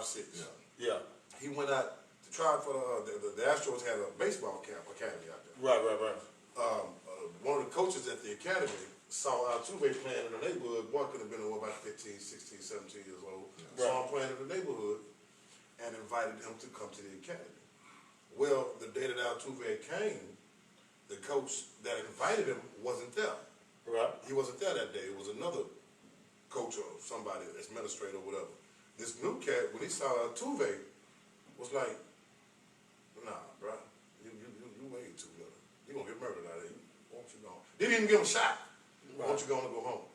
5'6". Yeah. He went out to tried for the Astros had a baseball academy out there. Right. One of the coaches at the academy saw Altuve playing in the neighborhood. Boy could have been about 15, 16, 17 years old. Saw him playing in the neighborhood and invited him to come to the academy. Well, the day that Altuve came, the coach that invited him wasn't there. Right. He wasn't there that day. It was another coach or somebody, administrator or whatever. This new cat, when he saw Altuve, was like, nah, bro, you way too little. You gonna get murdered out of here. Won't you go? Didn't even give him a shot. Right. Won't you go home?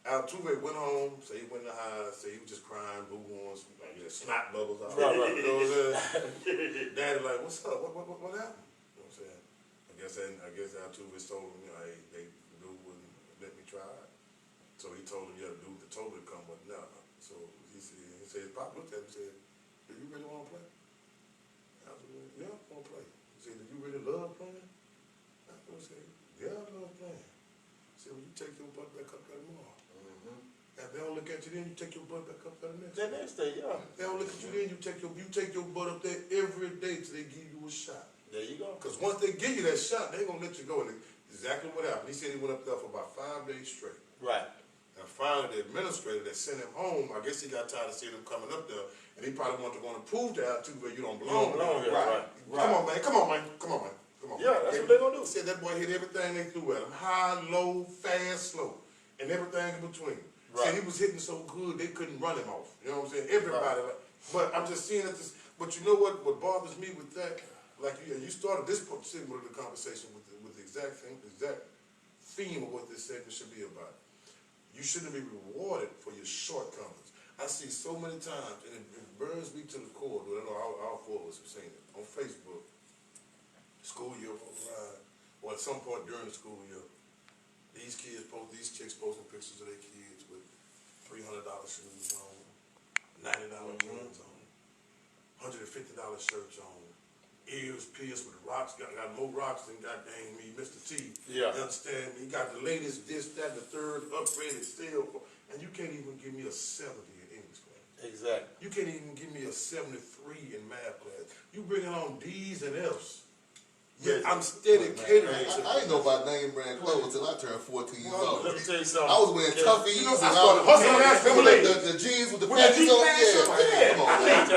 Altuve went home, said he went in the house, said he was just crying, blue ones, like snot bubbles out. Right. You know what I'm saying? Daddy like, what's up? What happened? You know what I'm saying? I guess Altuve told him, hey, they wouldn't let me try it. So he told him, yeah, the dude that told him to come, but no. So he said, his pop looked at him and said, do you really want to play? I said, yeah, I want to play. He said, do you really love playing? I said, yeah, I love playing. He said, well, you take your butt back up there tomorrow. If they don't look at you then, you take your butt back up there the next day. That next day, yeah. They don't look at you then, you take your butt up there every day till they give you a shot. There you go. Because once they give you that shot, they ain't gonna let you go. And exactly what happened. He said he went up there for about 5 days straight. Right. And finally, the administrator that sent him home, I guess he got tired of seeing him coming up there, and he probably wanted to go and prove to Altuve you don't belong here. Right. Come on, man. Come on. Yeah, that's what they're gonna do. He said that boy hit everything they threw at him. High, low, fast, slow, and everything in between. Right. Said he was hitting so good they couldn't run him off. You know what I'm saying? Everybody. Right. But I'm just seeing that this. But you know what bothers me with that? Like you started this segment of the conversation with the exact theme of what this segment should be about. You shouldn't be rewarded for your shortcomings. I see so many times, and it burns me to the core. I know all four of us have seen it on Facebook. School year rolls around, or at some point during the school year, these chicks posting pictures of their kids with $300 shoes on, $90 jeans on, $150 shirts on, ears pierced with rocks, got more rocks than goddamn me, Mr. T. Yeah. You understand me? He got the latest this, that, the third, upgraded still, and you can't even give me a 70 in English class. Exactly. You can't even give me a 73 in math class. You bringing on D's and F's. Yeah, I'm steady catering to I didn't know about name brand clothes until I turned 14 years old. Let me tell you something. I was wearing Tuffies. I started hustling that the jeans with the patches on. Yeah, come on, man.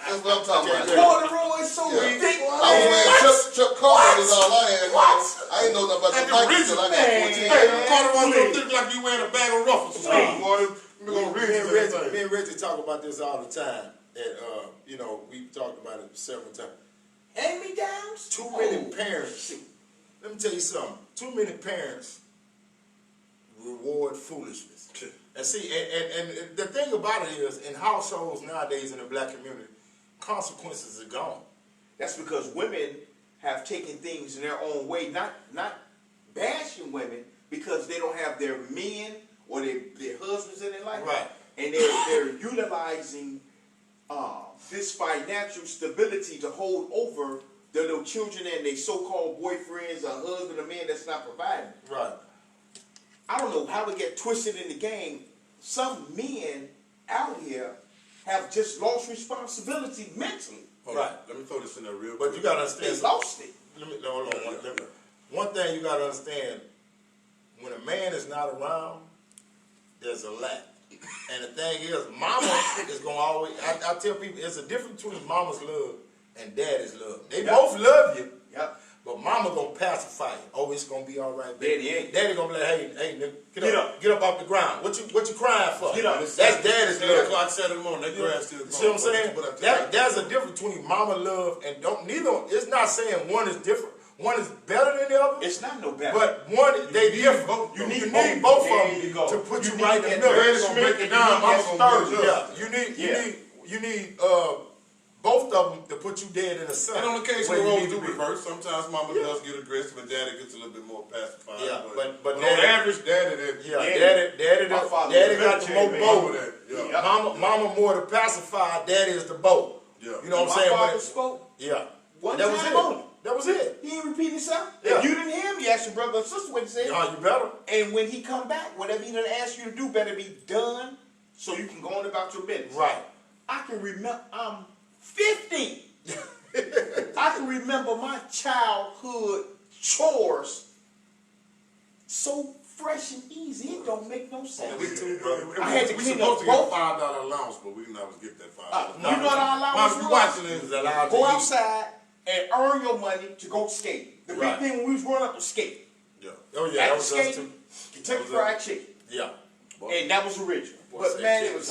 That's what I'm talking about. Corduroy so thick. I was wearing Chuck Collins is all I had. I didn't know nothing about the Nike until I got 14. Hey, Corduroy don't think like you wearing a bag of ruffles. Me and Reggie talk about this all the time. And, we've talked about it several times. Hand-me-downs? Too many parents. Let me tell you something. Too many parents reward foolishness. And see, and the thing about it is, in households nowadays in the black community, consequences are gone. That's because women have taken things in their own way, not bashing women because they don't have their men or their husbands in their life. Right. And they're utilizing this financial stability to hold over their little children and their so-called boyfriends or husband or man that's not providing. Right. I don't know how to get twisted in the game. Some men out here have just lost responsibility mentally. Right. Let me throw this in there real quick. But you gotta understand. They lost it. Hold on. One thing you gotta understand: when a man is not around, there's a lack. And the thing is, mama is gonna always. I tell people, it's a difference between mama's love and daddy's love. They both love you. Yep. But mama gonna pacify you. Oh, it's gonna be all right, baby. Daddy ain't. Daddy gonna be like, hey, nigga, get up off the ground. What you crying for? Get up. That's daddy's 10 love. o'clock Saturday morning, that grass still growing. See what I'm saying? There's a difference between mama love and neither. It's not saying one is different. One is better than the other. It's not no better. But one, they different. You need both of them to put you right in the middle. Daddy's gonna break it down. Mama's gonna get it up. You need both of them to put you dead in the sun. And on occasion, where the you roles need do to be. reverse. Sometimes mama does get aggressive, and daddy gets a little bit more pacified. Yeah, but on daddy- average, daddy, My father daddy was a got the more military bow. Yeah. Mama more to pacify. Daddy is the bow. Yeah. You know what I'm My saying? father But spoke yeah, one that was time it. only. That was it. He didn't repeat himself. Yeah. If you didn't hear him, you asked your brother or sister what he said. You better. And when he come back, whatever he done asked you to do better be done so you can go on about your business. Right. I can remember, I'm 50. I can remember my childhood chores so fresh and easy. It don't make no sense. We too, brother. I had to we clean supposed up to get both. $5 allowance, but we didn't always get that $5. You know what our allowance While was? we watching it, was allowed to Go eat. outside and earn your money to go skate. The Right. big thing when we was growing up was skate. Yeah. Oh yeah, At that the was us skate, too. Kentucky was Fried Chicken. Yeah. And that was original. Boy, But say man, chicken. it was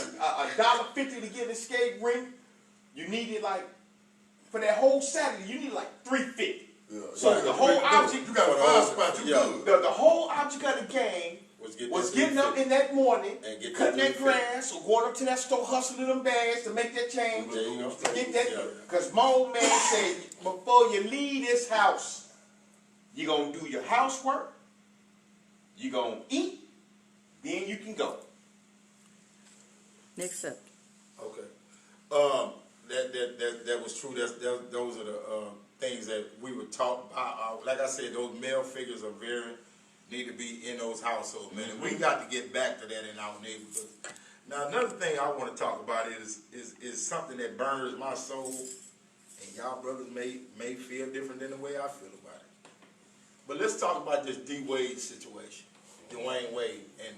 $1.50 to get in the skate rink. You needed like, for that whole Saturday, you needed like $3.50. Yeah. So Yeah. the whole You object, got a five spot, you Yeah. good. the whole object of the game was getting up in that morning, And get cutting that that grass, or going up to that store hustling them bags to make that change. There you go. To get that, Yeah. because my old man said, before you leave this house, you're going to do your housework, you're going to eat, then you can go. Next up. Okay. That was true. Those are the things that we were taught by. Like I said, those male figures are need to be in those households, man. And we got to get back to that in our neighborhood. Now, another thing I want to talk about is something that burns my soul, and y'all brothers may feel different than the way I feel about it. But let's talk about this D. Wade situation, Dwayne Wade. And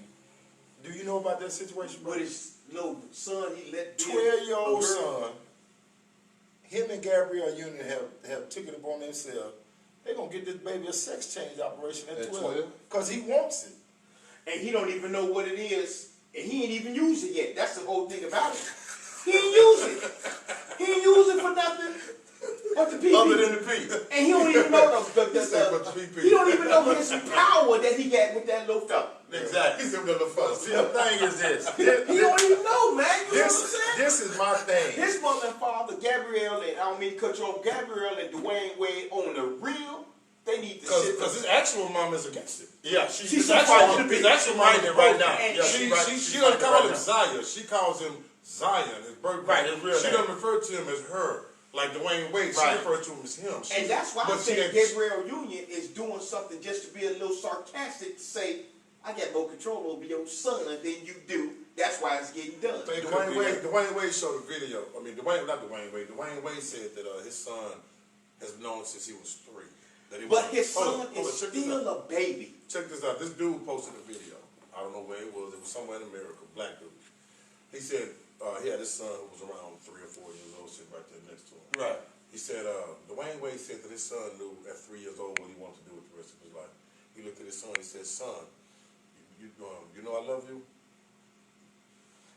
do you know about that situation, bro? With his little son, he let 12-year-old son, him and Gabrielle Union have took it upon themselves. They're going to get this baby a sex change operation at 12. Because he wants it. and he don't even know what it is, and he ain't even used it yet. That's the whole thing about it. He ain't use it. He ain't use it for nothing but the PP. Other than the P. And he don't even know PP. he don't even know his power that he got with that little fella. Exactly. He's a little fuss. See, the thing is this. He don't even know, man. You know what I'm saying? This is my thing. His mother and father, Gabrielle, and I don't mean to cut you off, Gabrielle and Dwayne Wade on the real, they need to sit Because his actual mom is against it. Yeah, She's his fighting his actual mom is right now. And Yeah, She she's doesn't fighting call right him now. Zaya. She calls him Zion, his birth Right, his real She name. doesn't refer to him as her. Like Dwayne Wade, Right. she refers to him as him. And that's why I But she think ain't- Gabrielle Union is doing something just to be a little sarcastic to say, I got more control over your son than you do. That's why it's getting done. It could be that. Dwayne Wade showed a video. I mean, Dwayne Wade said that his son has known since he was 3. That he But was, his son hold on, is check this still out. a baby. Check this out. This dude posted a video. I don't know where it was. It was somewhere in America. Black dude. He said he had his son who was around 3 or 4 years old, sitting right there next to him. Right. He said, Dwayne Wade said that his son knew at 3 years old what he wanted to do with the rest of his life. He looked at his son. He said, "Son, you know I love you.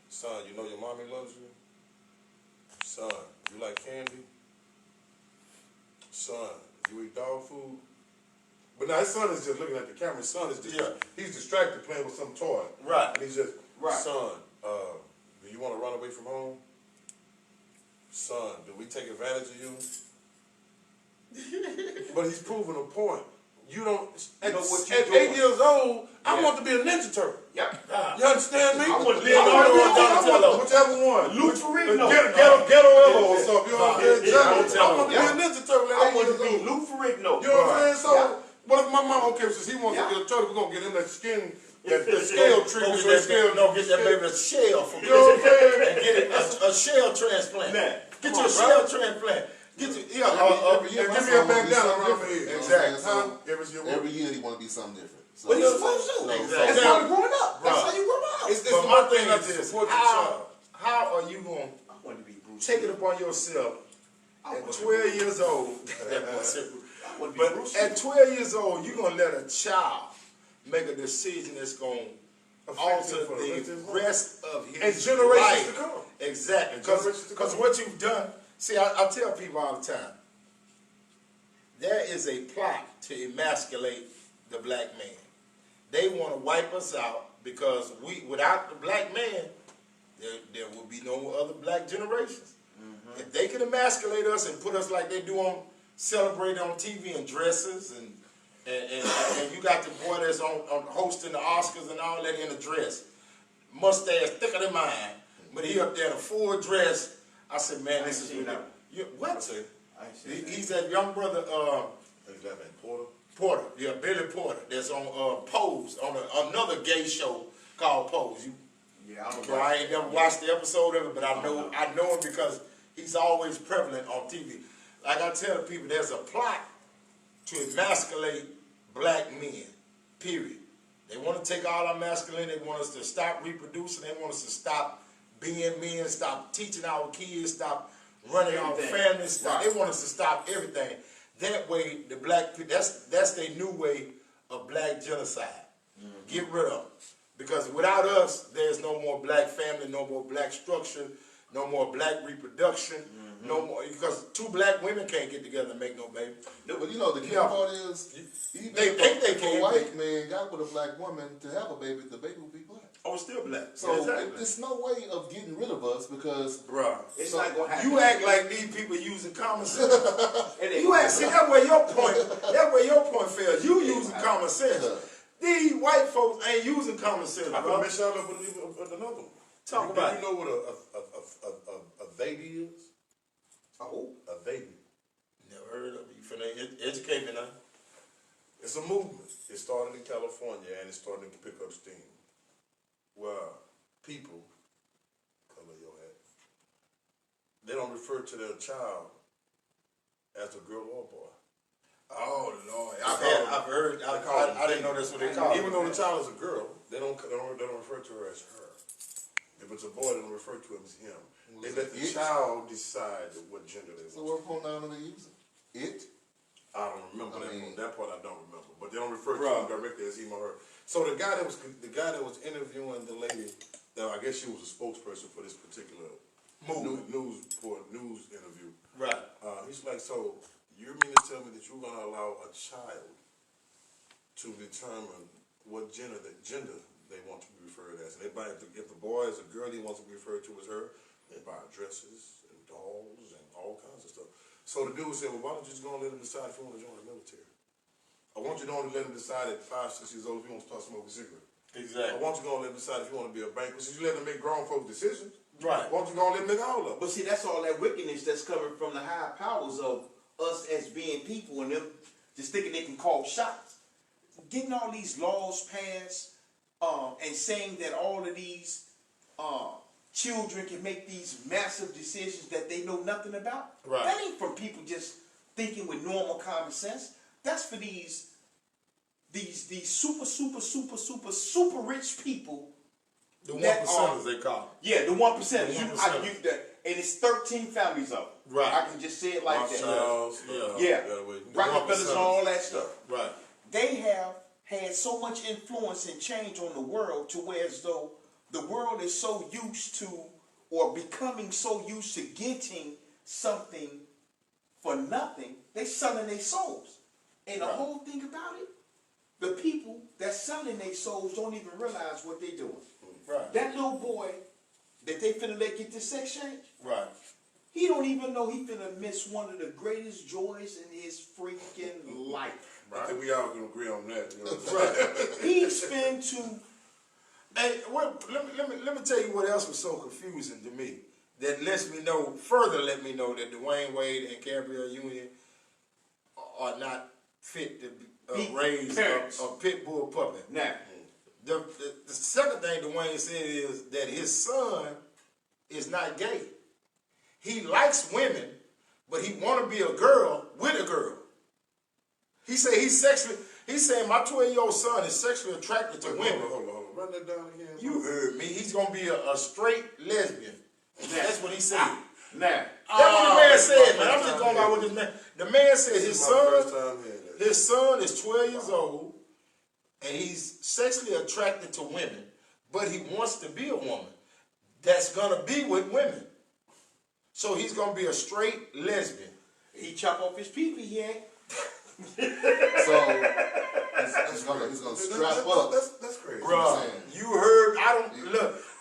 Son, you know your mommy loves you. Son, you like candy. Son, you eat dog food." But now his son is just looking at the camera. His son is just he's distracted playing with some toy. Right. And he's just, Right. "Son, do you want to run away from home? Son, do we take advantage of you?" But he's proving a point. You don't. At, know what you at doing. 8 years old, I want to be a Ninja Turtle. Yep. You understand me? I want to be Whichever one. Luke Ferrigno. Ghetto Elmo or something. You know what I'm saying? I want to be a Ninja Turtle at I 8 want years to be old. Luke Ferrigno. You know what I'm saying? So, Yeah. what if my mom, okay, since he wants Yeah. to get a turtle, we're going to get him that skin, that scale treatment. So his scale, Get that baby a shell from You know what I'm saying? and get it a shell transplant. Man, Get come you a on, shell transplant. Get you Every year give my me son a wanna be bandana something around my different. head. Exactly. Huh? Every year he want to be something different. So, But he's supposed to. Exactly. That's how you growing up. That's how you grow up. It's But the my one thing thing is to this: support your child. how are you going I want to be Bruce. to take it upon yourself at 12 years old? I want to be But Bruce. at 12 years old, you're going to let a child make a decision that's going to alter for the rest of his the life. rest of his And generations life. to come. Exactly. Generations to Because come. what you've done, see, I tell people all the time, there is a plot to emasculate the black man. They want to wipe us out because without the black man, there will be no other black generations. If they can emasculate us and put us like they do celebrate on TV in dresses and you got the boy that's on hosting the Oscars and all that in a dress, mustache thicker than mine, but he up there in a full dress. I said, man, this is what? He's that young brother, Porter, yeah, Billy Porter, that's on Pose, on another gay show called Pose. Yeah, I don't I ain't never watched the episode of it, but I know him because he's always prevalent on TV. Like I tell people, there's a plot to emasculate black men, period. They want to take all our masculinity, they want us to stop reproducing, they want us to stop being men, stop teaching our kids, stop running our families, stop. They want us to stop everything. That way, the black people, that's their new way of black genocide. Get rid of them. Because without us, there's no more black family, no more black structure, no more black reproduction, no more, because two black women can't get together and make no baby. But you know, the key part is, even They think they if can, a white man got with a black woman to have a baby, the baby will be black. Oh, it's still black. So exactly. there's no way of getting rid of us because, Bruh, It's not gonna happen. you act like these people using common sense. You act, see, that's where your point fails. You using common sense. These white folks ain't using common sense, I bro. can mess y'all up with another one. Talk about you it. know what a baby is? A baby. Never heard of it. You finna educate me now. It's a movement. It started in California and it's starting to pick up steam. Where people, color your hat, they don't refer to their child as a girl or a boy. Oh Lord, I've heard. I didn't know that's what they call it. Even though the child is a girl, they don't refer to her as her. If it's a boy, they don't refer to him as him. They let the child decide what gender they want. so what pronoun are they using? It? I don't remember that part. I don't remember, but they don't refer to him directly as him or her. So the guy that was interviewing the lady, that I guess she was a spokesperson for this particular news interview. Right. He's like, so you mean to tell me that you're going to allow a child to determine what gender they want to be referred as? And they buy, if the boy is a girl, he wants to be referred to as her. They buy dresses and dolls and all kinds of stuff. So the dude said, well, why don't you just go and let him decide if you want to join the military? I want you to only let him decide at 5, 6 years old if he wants to start smoking cigarettes. Exactly. I want you to go and let him decide if you want to be a banker. Since you let him make grown folks decisions, Right. why don't you go and let him make all of them? But see, that's all that wickedness that's coming from the higher powers of us as being people and them just thinking they can call shots. Getting all these laws passed and saying that all of these children can make these massive decisions that they know nothing about. Right. That ain't from people just thinking with normal common sense. That's for these super rich people. The 1%ers they call them. Yeah, the 1%. The 1%ers. And it's 13 families of them. Right. I can just say it like that. Rothschilds, Yeah. the Rockefellers and all that stuff. Right. They have had so much influence and change on the world to where as though the world is so used to or becoming so used to getting something for nothing, they selling their souls. And the whole thing about it, the people that's selling their souls don't even realize what they're doing. Right. That little boy that they finna let get this sex change, Right. he don't even know he finna miss one of the greatest joys in his freaking life. I think we all can agree on that. You know? Right. He's been to Hey, let me tell you what else was so confusing to me. That let me know that Dwayne Wade and Gabrielle Union are not fit to raise a pit bull puppy. now. The second thing Dwayne said is that his son is not gay. He likes women, but he want to be a girl with a girl. He said he's saying my 12-year-old son is sexually attracted to women. Hold on. Run that down again. You heard me. He's going to be a straight lesbian. That's what he said. Now. That's what the man said, man. I'm just going by what this man. The man said his son is 12 years old, and he's sexually attracted to women, but he wants to be a woman that's going to be with women. So he's going to be a straight lesbian. He chop off his pee-pee, he ain't. So he's gonna strap up. That's crazy. Bro, you heard,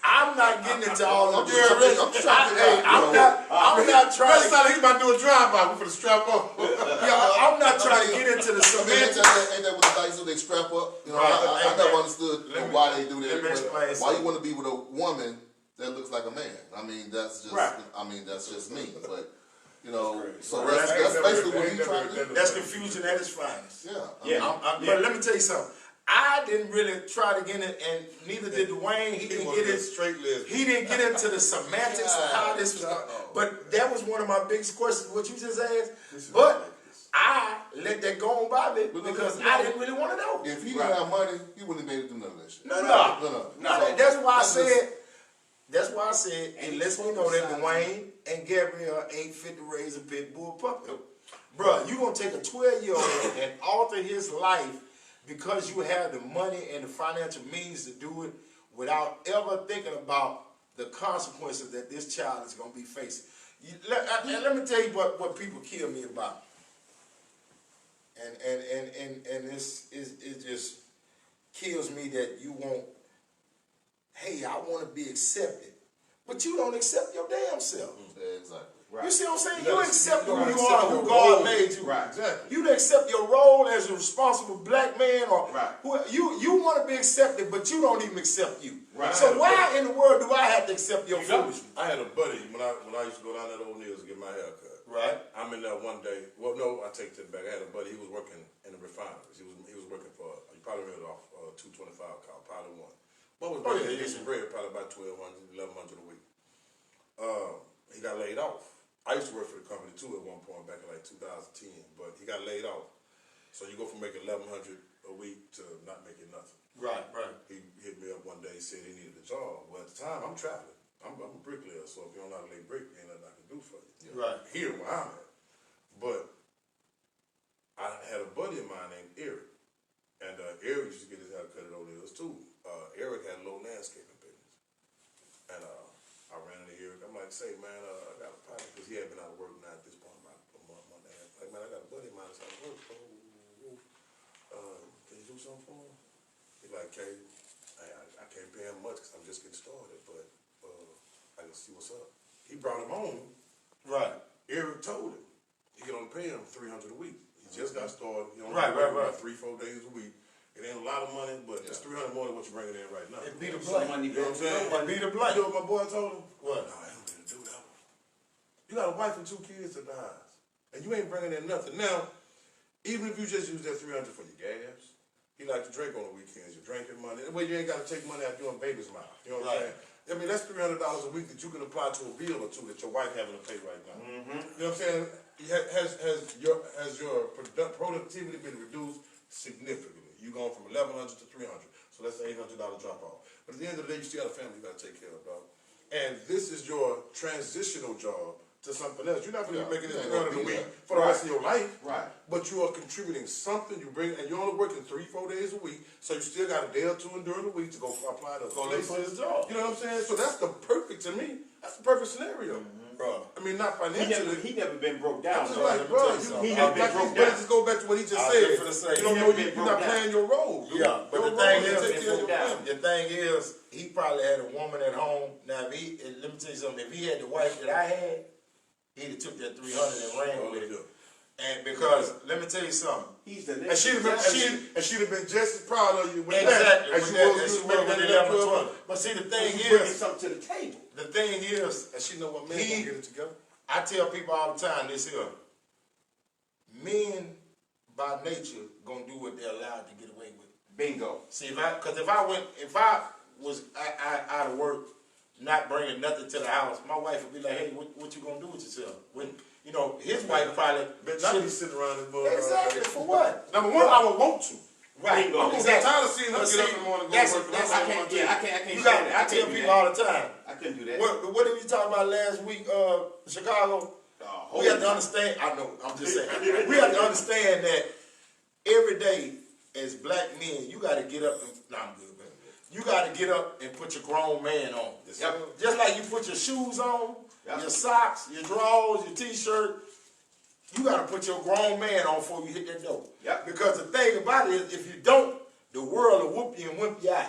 I'm not getting into all of this. I'm not trying to. He's about to do a drive-by for the strap up. I'm not trying to get into the semantics. Ain't that what the guys do? They strap up. You know, I never understood why they do that. Let me explain Why you want to be with a woman that looks like a man? I mean, that's just me. But you know, so that's basically what he's trying to do. That's confusion at its finest. Yeah. But let me tell you something. I didn't really try to get it, and neither did Dwayne. He didn't get it. Straight lesbian. He didn't get into the semantics of how this was. But that was one of my biggest questions. What you just asked. But I let that go on by me because I didn't really want to know. If he didn't have money, he wouldn't have made it do none of that shit. No. So, That's why I said. That's why I said it lets me know that Dwayne and Gabrielle ain't fit to raise a pit bull puppy. Bruh, you gonna take a 12-year-old and alter his life because you have the money and the financial means to do it without ever thinking about the consequences that this child is gonna be facing. Let me tell you what people kill me about. And this it just kills me that you won't, hey, I want to be accepted. But you don't accept your damn self. exactly. You see what I'm saying? You accept who gotta you accept are, your who God role. made you. Right. Exactly. You accept your role as a responsible black man, or Right. you want to be accepted, but you don't even accept you. Right. So why in the world do I have to accept your foolishness? I had a buddy when I used to go down there to O'Neill's to get my hair cut. Right. I'm in there one day. Well, no, I take that back. I had a buddy. He was working in the refineries. He was working for. You probably read it off 225 call, probably one. What was making some bread, probably about 1,200, 1,100 a week. He got laid off. I used to work for the company too at one point back in like 2010, but he got laid off. So you go from making 1,100 a week to not making nothing. Right. He hit me up one day. He said he needed a job. Well, at the time I'm traveling. I'm a bricklayer, so if you don't know how to lay brick, ain't nothing I can do for you. Right. Here where I'm at. But I had a buddy of mine named Eric, and Eric used to get his hair cut at O'Neill's too. Eric had a little landscaping business, and I ran into Eric. I'm like, say, man, I got a pilot, because he had been out of work now at this point about a month and a half. Like, man, I got a buddy of mine that's out of work. Can you do something for him? He's like, okay, I can't pay him much because I'm just getting started, but I can see what's up. He brought him home. Right. Eric told him he can only pay him $300 a week. He just got started. He only Right. about 3-4 days a week. It ain't a lot of money, but it's $300 more than what you're bringing in right now. It be the Some blank. money You know what I'm saying? It be the You blank. know what my boy told him? What? No, I ain't gonna do that one. You got a wife and 2 kids at the house, and you ain't bringing in nothing. Now, even if you just use that $300 for your gas, he like to drink on the weekends. You're drinking money. That way you ain't got to take money out doing baby's mouth. You know what I'm saying? I mean, that's $300 a week that you can apply to a bill or two that your wife having to pay right now. You know what I'm saying? Has your productivity been reduced significantly? You gone from 1,100 to 300, so that's an $800 drop off. But at the end of the day, you still got a family you got to take care of, dog. And this is your transitional job to something else. You're not going to be making this $300 a week for the rest of your life. Right. But you are contributing something. You bring, and you're only working 3-4 days a week, so you still got a day or two during the week to go apply to Go look for his job. You know what I'm saying? So that's the perfect, to me, that's the perfect scenario. Bro. I mean, not financially. He never been broke down. I'm just though. like, bro, He never been broke but down. it just go back to what he just I was said. just gonna say, You don't he know never been you're not broke down. playing your role. Yeah, but Your the role thing is to is, take care of your down. family. the thing is, he probably had a woman at home. Now, let me tell you something. If he had the wife that I had, he'd have took that 300 and ran with it. And because let me tell you something. He's the And next. she'd have been just as proud of you with Exactly. that as she with was that with 11 that 12. But see, the thing He's bringing is, something to the table. the thing is, And she know what man He- gonna get it together. I tell people all the time this here. Men, by nature, gonna do what they're allowed to get away with. Bingo. See, if I was out of work, not bringing nothing to the house, my wife would be like, "Hey, what you gonna do with yourself?" When you know his wife probably But not be sitting around this boy. exactly for what? Number one, I would want to. Right. Bingo. I'm gonna get tired of seeing her But get up see, in the morning and go that's- to work. that's- I can't You stand got. it. I tell people all the time. I couldn't do that. What did we talk about last week? Chicago. We have to understand. I know. I'm just saying. We have to understand that every day as black men, you got to get up. I'm good, man. You got to get up and put your grown man on. Yep. Just like you put your shoes on, Yep. your socks, your drawers, your t-shirt. You got to put your grown man on before you hit that door. Yep. Because the thing about it is, if you don't, the world will whoop you and wimp you out.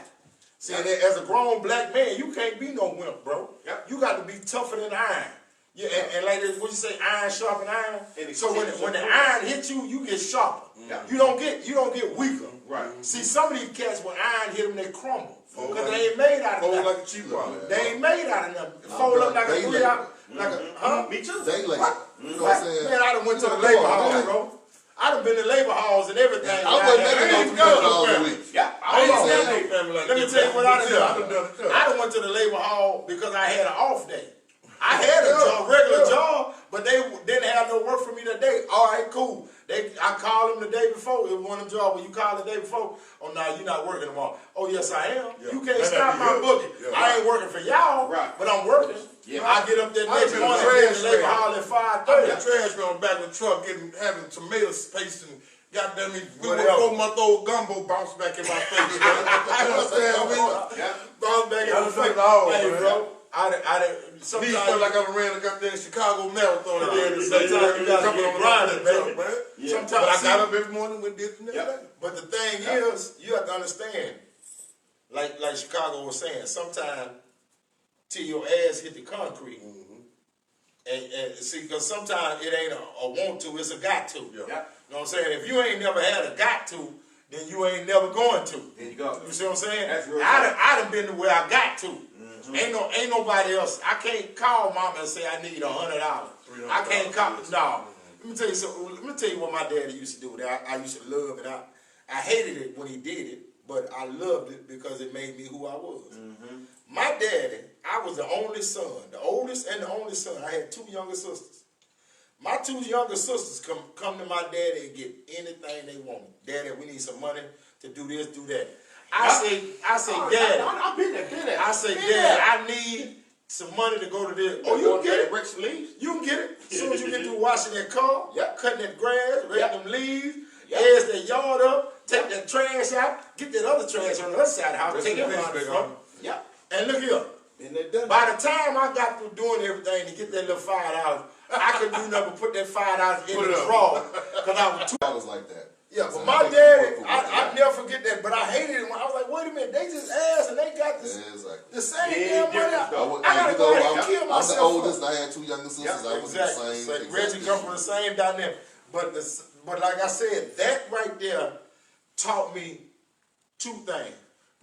See, and as a grown black man, you can't be no wimp, bro. Yep. You got to be tougher than iron. Yeah, and like this, what you say, iron sharpen iron. And it So when continues the to grow. iron hits you, you get sharper. Yep. You don't get weaker. Right. See, some of these cats, when iron hit them, they crumble Fold because like- they ain't made out of Fold nothing. like a cheap wallet. They ain't made out of nothing. Fold up like a they 3 labor. out, like a huh? Me too. They like, What? you know what I'm saying? Man, I done went to the Come labor on, house, man. bro. I done been to labor halls and everything. I wasn't making no $300 a week. Yeah, Hold on, I let me tell you what I done done. I done went to the labor hall because I had an off day. I had a job, regular job, but they didn't have no work for me that day. All right, cool. I called them the day before. It was one of them jobs where you call the day before. Oh, no, you're not working tomorrow. Oh, yes, I am. Yeah. You can't stop my booking. Yeah. I ain't working for y'all, Right. but I'm working. Yeah. I get up there I next been morning trash and the labor man. hall at I been 5:30. trash man on the back of the truck having tomato paste and goddamn me, Whatever. 4-month-old gumbo bounce back in my face, man. You understand me? Yeah. Bounce back in I the done face. done it all, Hey, man. bro. Sometimes Me felt like I ran the goddamn Chicago Marathon again. Sometimes you gotta get grinding, baby. man. Yeah. Sometimes But I see, got up every morning and did the next Yep. day. but the thing is, you have to understand, like Chicago was saying, sometimes till your ass hit the concrete, and see, because sometimes it ain't a want to, it's a got to. Yeah. Yeah. You know what I'm saying? If you ain't never had a got to, then you ain't never going to. There you go. You see what I'm saying? That's real I done been to where I got to. Ain't nobody else. I can't call mama and say I need $100. I can't call. No. Let me tell you something. Let me tell you what my daddy used to do. That I used to love, and I hated it when he did it, but I loved it because it made me who I was. My daddy, I was the only son, the oldest and the only son. I had 2 younger sisters. My 2 younger sisters come to my daddy and get anything they want. Daddy, we need some money to do this, do that. I say, Daddy. I've been there. I say, Dad, I need some money to go to this. Oh, you can get it. Rex leaves. You can get it. As soon as you get through washing that car, Yep. cutting that grass, raking Yep. them leaves, Yep. edge that yard up, take that trash out, get that other trash on the other side of the house, take it out the front. Yeah. And look here. Been there, done By the time I got through doing everything to get that little $5, I couldn't do nothing but put that $5 in the drawer because I was too. Dollars like that. Yeah, but So my I think daddy, you work for what I you never forget that, but I hated it when I was like, wait a minute, they just asked and they got this, got. Exactly. the same Big damn money. difference, though. I gotta go ahead and kill I'm the myself. oldest. I had 2 younger sisters. Yeah, I was exactly. the same. Reggie come from the same dynamic. But like I said, that right there taught me 2 things: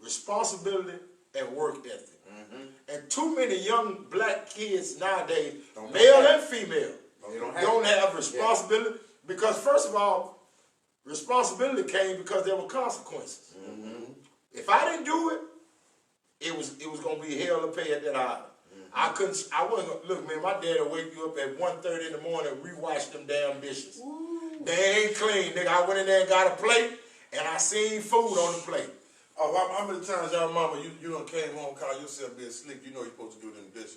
responsibility and work ethic. And too many young black kids nowadays, male and female, don't have responsibility because, first of all, responsibility came because there were consequences. If I didn't do it, it was gonna be hell to pay at that hour. I wasn't gonna, look, man, my dad will wake you up at 1:30 in the morning and rewash them damn dishes. They ain't clean, nigga. I went in there and got a plate and I seen food on the plate. Oh, how many times y'all mama, you done came home, call yourself being slick, you know you're supposed to do them dishes.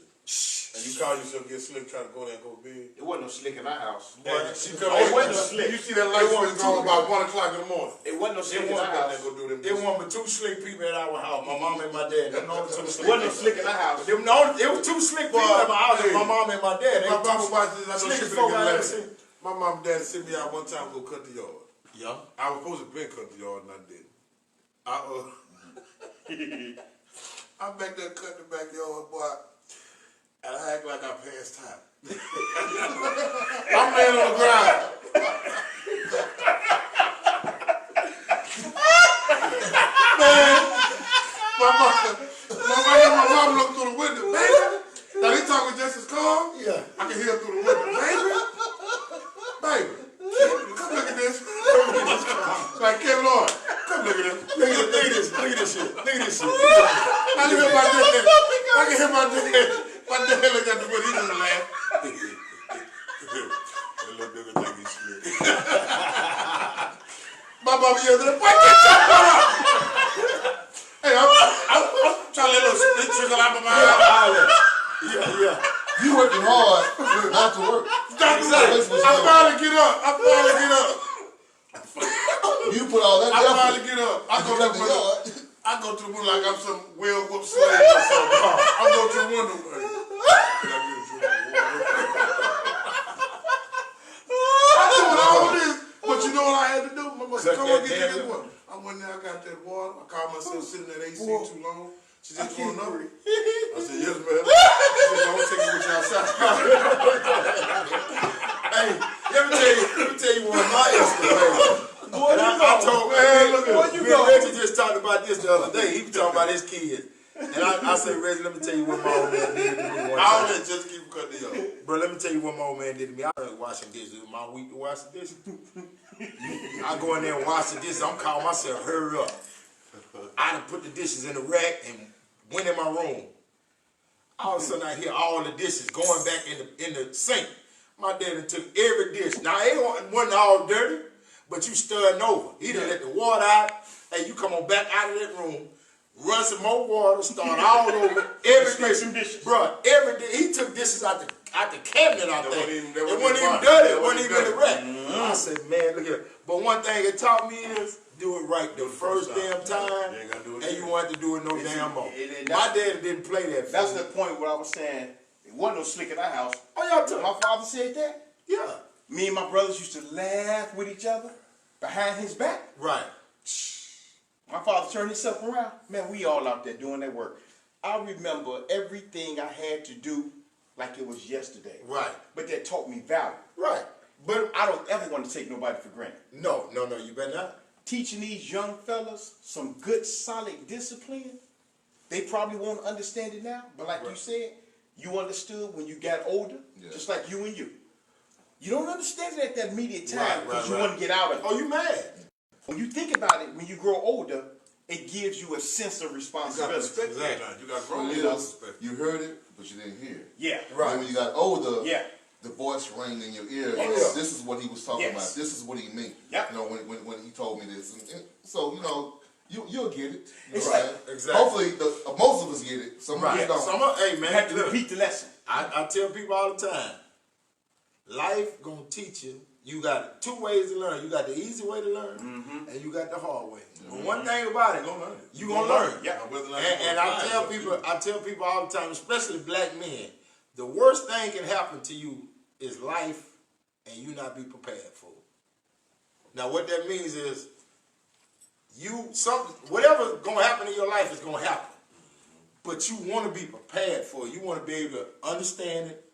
And you call yourself get slick, try to go there and go to bed. It wasn't no slick in our house. And she come Oh, in, it wasn't no slick. you see that light switch on about 1 o'clock in the morning. It wasn't no slick in our Go house. do them There dishes. wasn't but 2 slick people at our house, my mom and my dad. Them the only 2 It slick wasn't no people. slick in our house. There was 2 slick people at my house, Hey. my mom and my dad. They My were mama 2 watched this, I know she slickest finna folk get I ever laughed. seen. My mom and dad sent me out one time to go cut the yard. Yeah. I was supposed to be cut the yard and I didn't. I'm back there cutting the backyard, boy, and I act like I passed time. I'm laying on the ground. Man, my mom looked through the window, baby. Now they talking just as calm. Yeah. I can hear him through the window, baby. Come look at this. Like Kevin Lord, come look at this. Look at this shit. Look at this shit. I can hear my dad. I can hear my dad. My dad look at the window. He just laugh. That little nigga think he's slick. My mama yelled at him, "What get your butt up?" Hey, I'm trying to let a little spit trickle out of my eye. Yeah. You working hard not to work. Exactly. I finally get up. You put all that I effort. finally get up. I You go cut to the the window. yard. I go to the window like I'm some well-whooped slave or something. I go to the window. Can I get a drink of water? I doing all this, but you know what I had to do? Mama said, "Come on, get this water." I went there, I got that water. I called myself sitting at AC too long. She said, "You want another?" I said, "Yes, ma'am." She said, "I'm taking with you outside." Hey, let me tell you one of my escapades. And I told me and Reggie just talked about this the other day. He was talking about his kids. And I said, Reggie, let me tell you what my old man did to me one I time. always just keep cutting the yard. Bro, let me tell you what my old man did to me. I was washing dishes. It was my week to wash the dishes. I go in there and wash the dishes. I'm calling myself, hurry up. I done put the dishes in the rack and went in my room. All of a sudden I hear all the dishes going back in the sink. My daddy took every dish. Now it wasn't all dirty, but you stirring over. He done let the water out. Hey, you come on back out of that room, run some more water, start all over. Every dish, bro. Every day he took dishes out the cabinet out there. It wasn't even dirty. It wasn't even in the rack. I said, man, look here. But one thing it taught me is do it right the first damn time, and you want to do it no damn more. My daddy didn't play that. That's the point where I was saying it wasn't no slick in our house. Oh, y'all took My father said that. Yeah. Me and my brothers used to laugh with each other behind his back. Right. My father turned himself around. Man, we all out there doing that work. I remember everything I had to do like it was yesterday. Right. But that taught me value. Right. But I don't ever want to take nobody for granted. no, you better not. Teaching these young fellas some good, solid discipline, they probably won't understand it now. But like you said, you understood when you got older, just like you and you. You don't understand it at that immediate time because you want to get out of it. Oh, you mad? When you think about it, when you grow older, it gives you a sense of responsibility. You got grown You heard it, but you didn't hear it. Yeah. Right. When you got older, Yeah. the voice rang in your ear. Yes. And this is what he was talking about. This is what he meant. Yep. You know, when he told me this. And so, you know, you'll get it. It's right? like- Exactly. Hopefully, most of us get it. Some of us don't. Hey, man, You have to look, repeat the lesson. I tell people all the time, life gonna teach you. You got two ways to learn. You got the easy way to learn, and you got the hard way. But one thing about it, you gonna learn. Yeah. And I tell people all the time, especially black men, the worst thing can happen to you is life, and you not be prepared for it. Now, what that means is, whatever's gonna happen in your life is gonna happen, but you want to be prepared for it. You want to be able to understand it,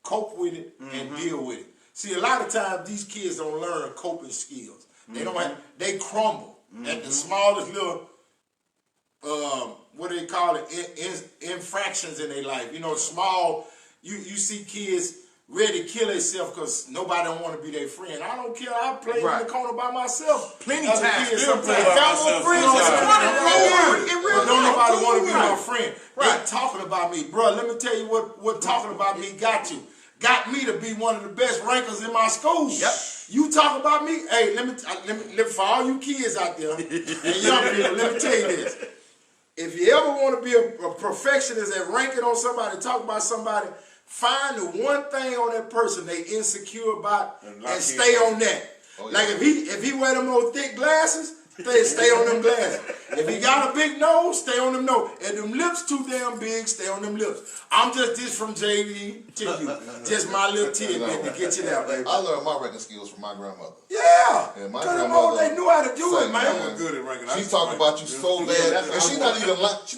cope with it, and deal with it. See, a lot of times these kids don't learn coping skills. They don't have. They crumble at the smallest little, what do they call it, infractions in their life. You know, small. You see kids ready to kill themselves because nobody don't want to be their friend. I don't care. I play in the corner by myself. Plenty Other times. kids Still sometimes play by got myself. no friends. But don't nobody want to be my friend. Right. They talking about me, bro. Let me tell you what talking about me got you. Got me to be one of the best rankers in my school. Yep. You talk about me, hey, let me for all you kids out there and young people, let me tell you this. If you ever want to be a perfectionist at ranking on somebody, talk about somebody, find the one thing on that person they insecure about and stay on that. Oh, yeah. Like if he wear them old thick glasses, stay on them glasses. If he got a big nose, stay on them nose. If them lips too damn big, stay on them lips. I'm just this from JD to you. Just my little tidbit to get you there, baby. I learned my ranking skills from my grandmother. Yeah. And my Cause grandmother, they knew how to do it, say, man. Good at ranking. She talking about you so bad, and she's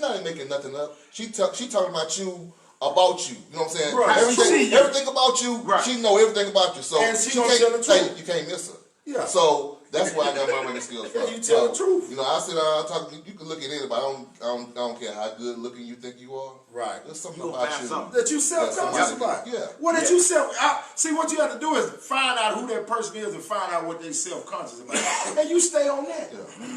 not even making nothing up. She talking about you. About you, you know what I'm saying? Right. Everything about you, she know everything about you. So And she gonna can't, tell the truth. you can't miss her. Yeah. So that's why I got my ranking skills from. You tell the truth. You know, I sit down and talk. You can look at anybody. I don't care how good looking you think you are. Right. There's something You gonna about find you something. That you self-conscious about. Yeah. What that you see, what you have to do is find out who that person is and find out what they self-conscious about. And you stay on that.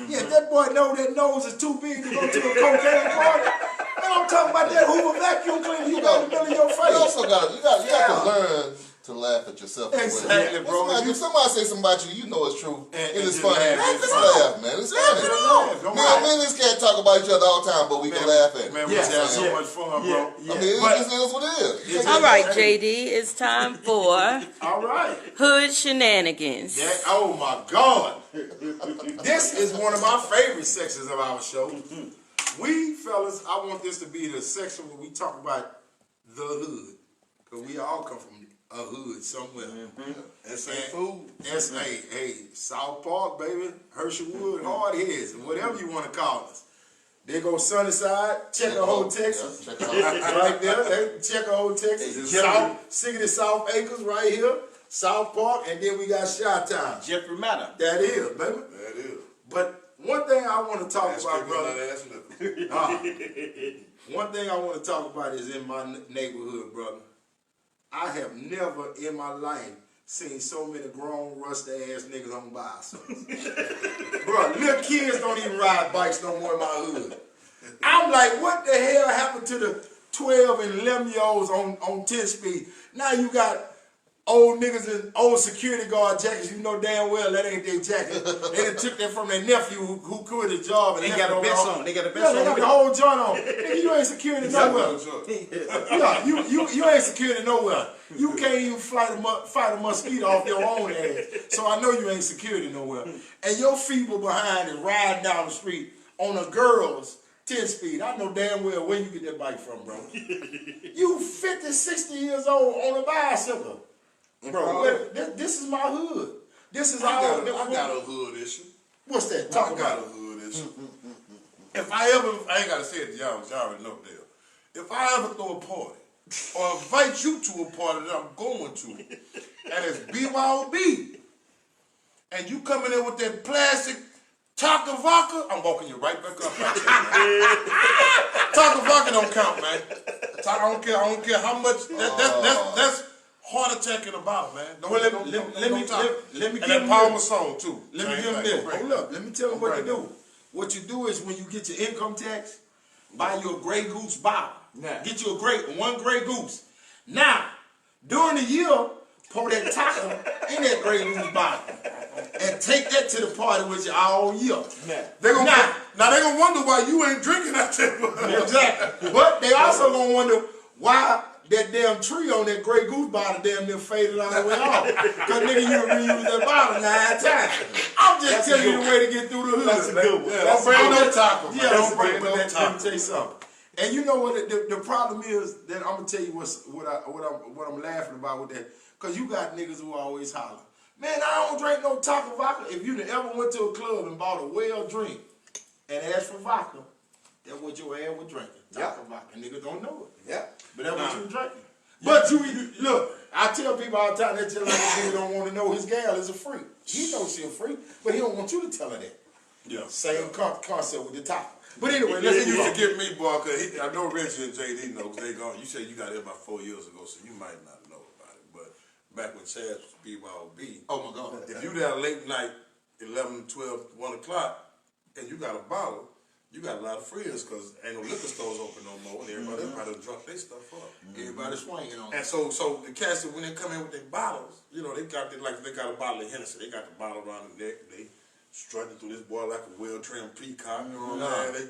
Yeah, if that boy know that nose is too big to go to a cocaine party. Man, I'm talking about that Hoover vacuum cleaner you got in the middle of your face. You also got to learn to laugh at yourself. Exactly, bro. If somebody say something about you, you know it's true, and it's just funny. laugh. Just laugh, man. It's funny. Me and this can't talk about each other all the time, but we can laugh at it. Man, we just have so much fun, bro. I mean, it is what it is. All right, JD, it's time for All right. Hood Shenanigans. Oh my God. This is one of my favorite sections of our show. We fellas, I want this to be the section where we talk about the hood. Because we all come from a hood somewhere. S.A. food. S.A. Hey, South Park, baby. Herschelwood, Hardheads, whatever you want to call us. They go Sunnyside, Checkerhole, Texas. Right there. They Checkerhole, Texas. Siggity South Acres right here. South Park, and then we got Chi-Town. Jeffrey Manor. That is, baby. That is. But one thing I want to talk about, brother. Brother. One thing I want to talk about is in my neighborhood, brother. I have never in my life seen so many grown, rusty ass niggas on bicycles. Bro, little kids don't even ride bikes no more in my hood. I'm like, what the hell happened to the 12 and 11-year-olds on 10 speed? Now you got old niggas in old security guard jackets. You know damn well that ain't their jacket. They done took that from their nephew who quit his job. And They got a vest on. They got a vest yeah, on. they got the whole joint on. Nigga, you ain't security nowhere. Yeah, you ain't security nowhere. You can't even fight a mosquito off your own ass. So I know you ain't security nowhere. And your feeble behind is riding down the street on a girl's 10 speed. I know damn well where you get that bike from, bro. You 50, 60 years old on a bicycle. Bro, this is my hood. This is I our. got a hood issue. What's that? Talk I about got it. a hood issue. If I ain't gotta say it to y'all already know Dale. If I ever throw a party or invite you to a party that I'm going to, and it's BYOB, and you coming in with that plastic Taco vodka, I'm walking you right back up. Taco vodka don't count, man. I don't care how much. That's heart attack in a bottle, man. Let me and give that him Palmer this. song too. Let me give him this. Hold up. Let me tell him what to do. What you do is when you get your income tax, buy you a Grey Goose bottle. Yeah. Get you one Grey Goose. Now, during the year, pour that taco in that Grey Goose bottle. And take that to the party with you all year. They gonna wonder why you ain't drinking out there. Exactly. But they also gonna wonder why that damn tree on that Grey Goose bottle damn near faded all the way off. Cause nigga, you reuse that bottle 9 times. I'm just telling you the way to get through the hood. That's a good one. Yeah, don't bring no taco. Yeah, don't bring no taco. Let me tell you something. And you know what the problem is that I'm gonna tell you what I'm laughing about with that. Cause you got niggas who always holler, man, I don't drink no taco vodka. If you ever went to a club and bought a well drink and asked for vodka, that's what your ass was drinking. Taco vodka. Niggas don't know it. Yeah. But that's what you was drinking. But you look, I tell people all the time that just like a nigga don't want to know his gal is a freak. He knows she a freak, but he don't want you to tell her that. Yeah. Same concept with the taco. But anyway, let's You move used on. to get me, boy, cause I know Reggie and JD know, cause they gone. You said you got here about 4 years ago, so you might not know about it. But back when Chaz was BYOB, Oh my God. if you there late night, 11, 12, 1 o'clock, and you got a bottle, you got a lot of friends, cause ain't no liquor stores open no more, and everybody done drunk their stuff up. Everybody swinging on And it. so the cats, when they come in with their bottles, you know, they got a bottle of Hennessy. They got the bottle around the neck. They strutting through this boy like a well-trimmed peacock. You know what I'm saying?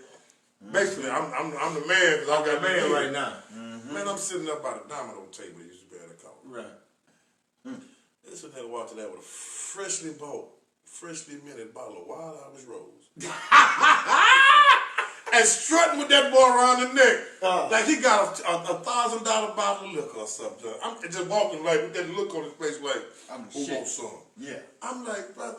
Basically, I'm the man because I got man man right now. Man, I'm sitting up by the domino table that used to be at the counter. Right. This one had walked in there with a freshly minted bottle of Wild Irish Rose. And strutting with that boy around the neck. Like he got a $1,000 bottle of liquor or something. I'm just walking like with that look on his face like, who wants some? Yeah. I'm like, brother.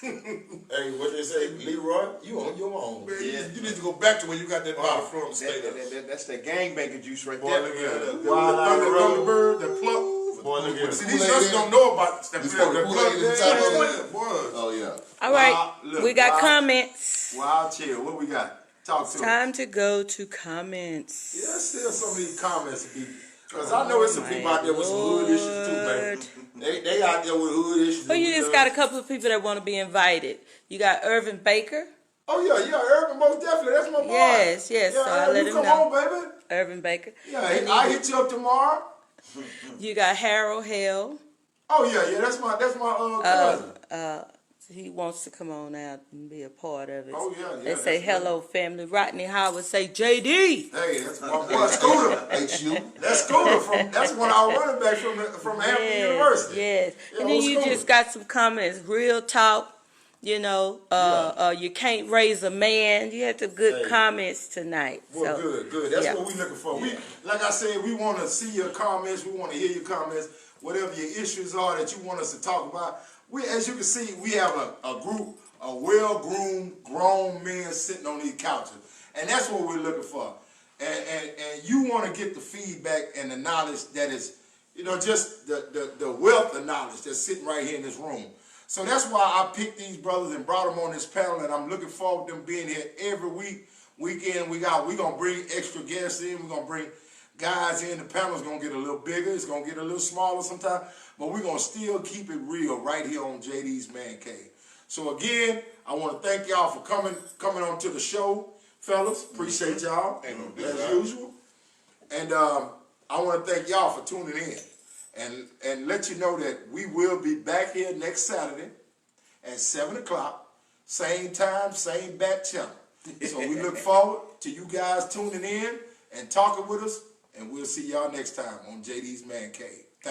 Hey, what they say, Leroy, you on your own. Man, you need to go back to where you got that bottle from and stay there. That's that gangbanger juice right Boy, there. look at that. Wild Irish Rose. Thunderbird, the plug. Boy, look at See, it. these youngsters don't know about that. You supposed to Kool-Aid in the top of it? Boy. Oh yeah. All right, Wow, look, we got wow. comments. Wild chill. What we got? Talk to us. Time to go to comments. Yeah, still some of these comments, people. Because I know there's some people out there with some hood issues too, man. They out there with hood issues. Well, you just got a couple of people that want to be invited. You got Irvin Baker. Oh, yeah, Urban, most definitely. That's my boy. Yes, Yeah, so I let you him come know. on, baby. Irvin Baker. Yeah, And I you, hit you up tomorrow. you got Harold Hale. Oh, yeah, that's my cousin. He wants to come on out and be a part of it. Oh, yeah, They say that's hello, family. Rodney Howard say JD. Hey, that's my boy, Scooter. HU. That's Scooter that's one of our running backs from Hampton University. Yes. Yeah, And then old you Scooter. just got some comments. Real talk. You know, you can't raise a man. You had some good comments tonight. Well, So, good. That's yeah. what we're looking for. We, like I said, we want to see your comments. We want to hear your comments. Whatever your issues are that you want us to talk about. As you can see, we have a group of well-groomed, grown men sitting on these couches. And that's what we're looking for. And you want to get the feedback and the knowledge that is, just the wealth of knowledge that's sitting right here in this room. So that's why I picked these brothers and brought them on this panel, and I'm looking forward to them being here every week, weekend. We're going to bring extra guests in. We're going to bring guys in the panel's gonna get a little bigger. It's gonna get a little smaller sometimes, but we're gonna still keep it real right here on JD's Man Cave. So again, I want to thank y'all for coming on to the show, fellas. Appreciate y'all as usual. And I want to thank y'all for tuning in, and let you know that we will be back here next Saturday at 7 o'clock, same time, same back channel. So we look forward to you guys tuning in and talking with us, and we'll see y'all next time on JD's Man Cave.